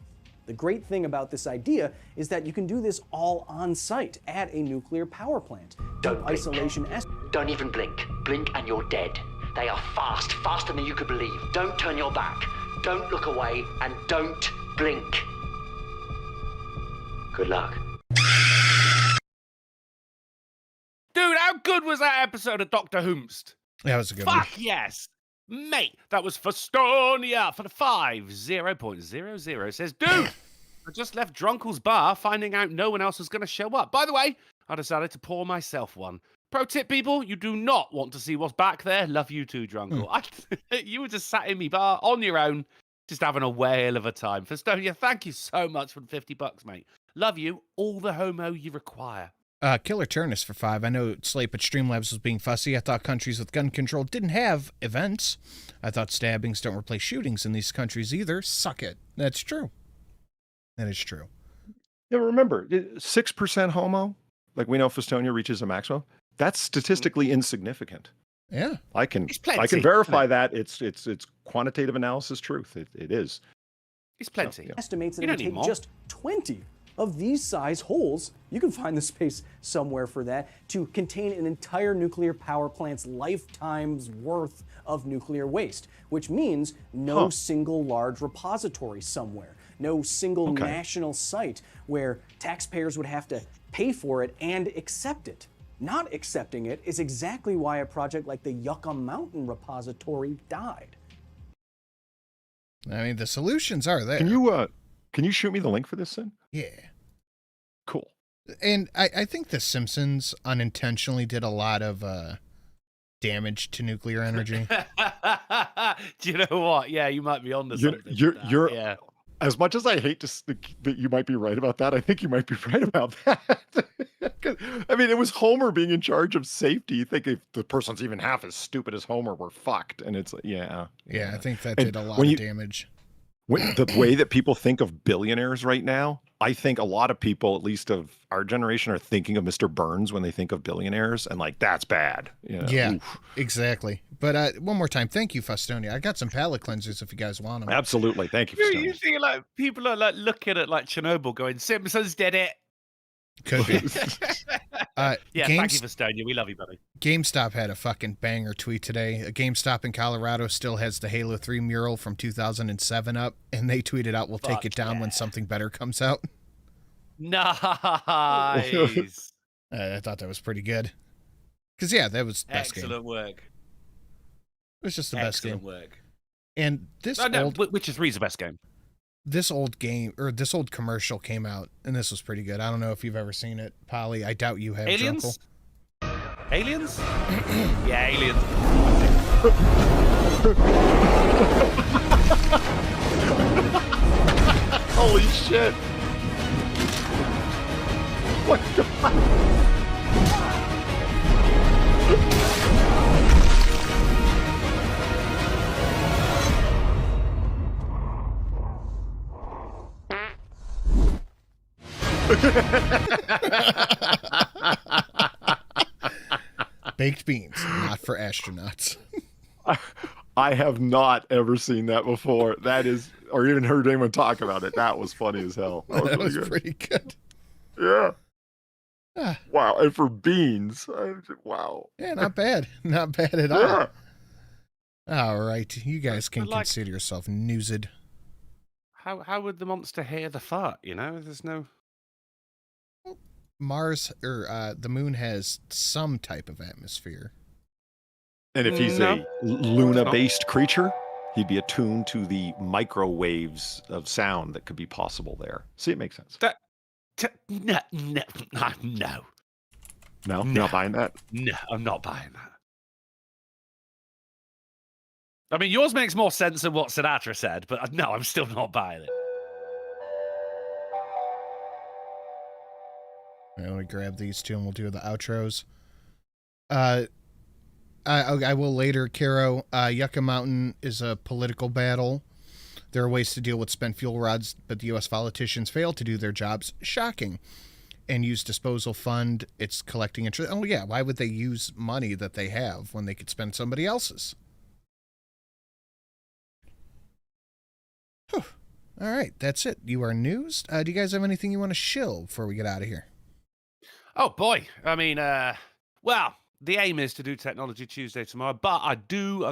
The great thing about this idea is that you can do this all on site at a nuclear power plant. Don't blink. Isolation. Don't even blink. Blink and you're dead. They are fast, faster than you could believe. Don't turn your back. Don't look away and don't blink. Good luck. Dude, how good was that episode of Dr. Whomst? That was a good one. Fuck yes. Mate, that was Festonia for the 50.00. Says, dude, I just left Drunkle's bar finding out no one else was going to show up. By the way, I decided to pour myself one. Pro tip, people, you do not want to see what's back there. Love you too, Drunkle. You were just sat in me bar on your own, just having a whale of a time. Festonia, thank you so much for the $50, mate. Love you, all the homo you require. Killer Turnus for 5. I know Slape at Streamlabs was being fussy. I thought countries with gun control didn't have events. I thought stabbings don't replace shootings in these countries either. Suck it. That's true. That is true. Yeah, remember, 6% homo, like we know Festonia reaches a maximum. That's statistically insignificant. Yeah. I can It's plenty. verify that. It's quantitative analysis truth. It is. It's plenty. Yeah. Estimates that You it would don't take need more. just 20 of these size holes, you can find the space somewhere for that, to contain an entire nuclear power plant's lifetime's worth of nuclear waste, which means no single large repository somewhere, no single national site where taxpayers would have to pay for it and accept it. Not accepting it is exactly why a project like the Yucca Mountain repository died. I mean, the solutions are there. Can you shoot me the link for this, Sin? Yeah. Cool. And I think The Simpsons unintentionally did a lot of damage to nuclear energy. Do you know what? Yeah, you might be onto something. You're yeah. As much as I hate to think that you might be right about that, I think you might be right about that. I mean, it was Homer being in charge of safety. You think if the person's even half as stupid as Homer, we're fucked. And it's like, yeah. I think that did a lot of damage. The way that people think of billionaires right now, I think a lot of people, at least of our generation, are thinking of Mr. Burns when they think of billionaires, and like that's bad. You know? Yeah, Oof. exactly. But one more time, thank you, Fustonia. I got some palate cleansers if you guys want them. Absolutely, thank you. You think like people are like looking at like Chernobyl, going, "Simpsons did it." Could be. Yeah, thank you, Fustonia. We love you, buddy. GameStop had a fucking banger tweet today. A GameStop in Colorado still has the Halo 3 mural from 2007 up, and they tweeted out, "We'll take it down when something better comes out." Nice. I thought that was pretty good. Because, yeah, that was the best game. Excellent work. It was just the best game. Excellent work. And this Witcher 3 is the best game. This old game, or this old commercial came out, and this was pretty good. I don't know if you've ever seen it, Polly. I doubt you have, Aliens? Drunkle. Aliens? Yeah, Aliens. Holy shit. What the Baked beans, not for astronauts. I have not ever seen that before. That is, or even heard anyone talk about it. That was funny as hell. That was pretty good. Yeah. Wow. And for beans, wow. Yeah, not bad. Not bad at all. All right. You guys can consider yourself newsed. How would the monster hear the fart, you know? There's no... Mars, or the moon has some type of atmosphere. And if he's a Luna-based creature, he'd be attuned to the microwaves of sound that could be possible there. See, it makes sense. No. No? You're not buying that? No, I'm not buying that. I mean, yours makes more sense than what Sinatra said, but no, I'm still not buying it. Let me grab these two and we'll do the outros. I will later, Caro. Yucca Mountain is a political battle. There are ways to deal with spent fuel rods, but the U.S. politicians fail to do their jobs. Shocking. And use disposal fund. It's collecting interest. Oh, yeah. Why would they use money that they have when they could spend somebody else's? Whew. All right. That's it. You are news. Do you guys have anything you want to shill before we get out of here? Oh, boy. I mean, well, the aim is to do Technology Tuesday tomorrow, but I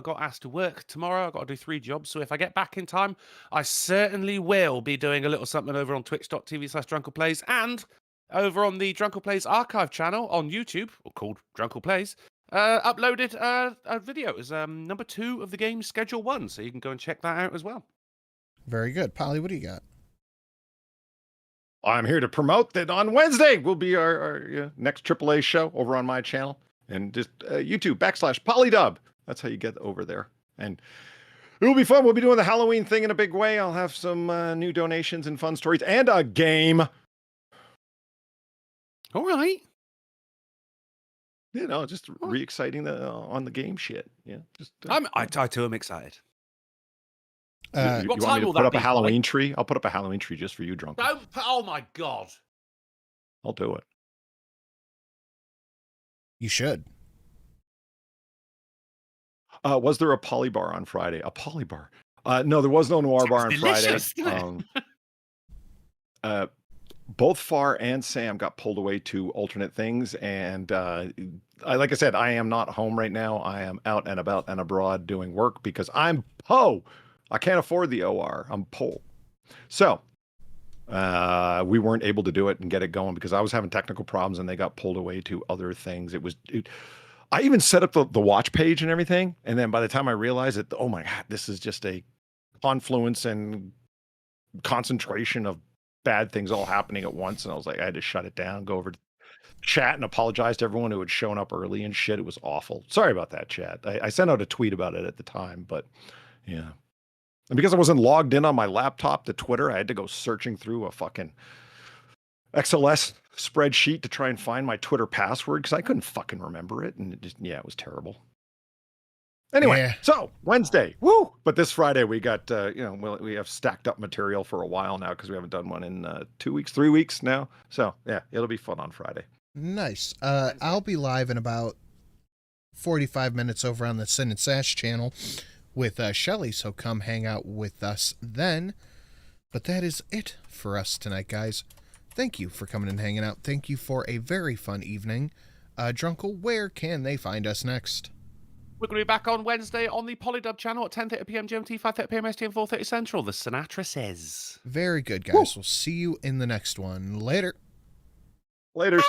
got asked to work tomorrow. I've got to do 3 jobs. So if I get back in time, I certainly will be doing a little something over on twitch.tv/DrunklePlays and over on the Drunkle Plays archive channel on YouTube, or called Drunkle Plays, uploaded a video. It was number 2 of the game, Schedule 1. So you can go and check that out as well. Very good. Polly, what do you got? I'm here to promote that on Wednesday will be our next AAA show over on my channel. And just YouTube /Polydub. That's how you get over there. And it will be fun. We'll be doing the Halloween thing in a big way. I'll have some new donations and fun stories and a game. All right. You know, just re-exciting on the game shit. Yeah. Just I too am excited. You what want time me to will put that up a be, Halloween tree? I'll put up a Halloween tree just for you, Drunk. Oh my God. I'll do it. You should. Was there a polybar on Friday? A polybar? No, there was no noir bar on Friday. Both Far and Sam got pulled away to alternate things, and like I said, I am not home right now. I am out and about and abroad doing work because I'm po. I can't afford the OR. I'm po. So we weren't able to do it and get it going because I was having technical problems, and they got pulled away to other things. I even set up the watch page and everything, and then by the time I realized that, oh my God, this is just a confluence and concentration of bad things all happening at once, and I was like, I had to shut it down, go over to chat and apologize to everyone who had shown up early and shit. It was awful. Sorry about that, chat. I sent out a tweet about it at the time, but yeah. And because I wasn't logged in on my laptop to Twitter, I had to go searching through a fucking XLS spreadsheet to try and find my Twitter password because I couldn't fucking remember it. And it just, yeah, it was terrible. Anyway, so Wednesday, woo! But this Friday we got, we have stacked up material for a while now because we haven't done one in 2 weeks, 3 weeks now. So yeah, it'll be fun on Friday. Nice. I'll be live in about 45 minutes over on the Sin and Sash channel with Shelly, so come hang out with us then. But that is it for us tonight, guys. Thank you for coming and hanging out. Thank you for a very fun evening. Drunkle, where can they find us next? We're going to be back on Wednesday on the Polydub channel at 10:30 p.m. GMT, 5:30 p.m. ST, and 4:30 Central. The Sinatra says. Very good, guys. We'll see you in the next one. Later. Laters.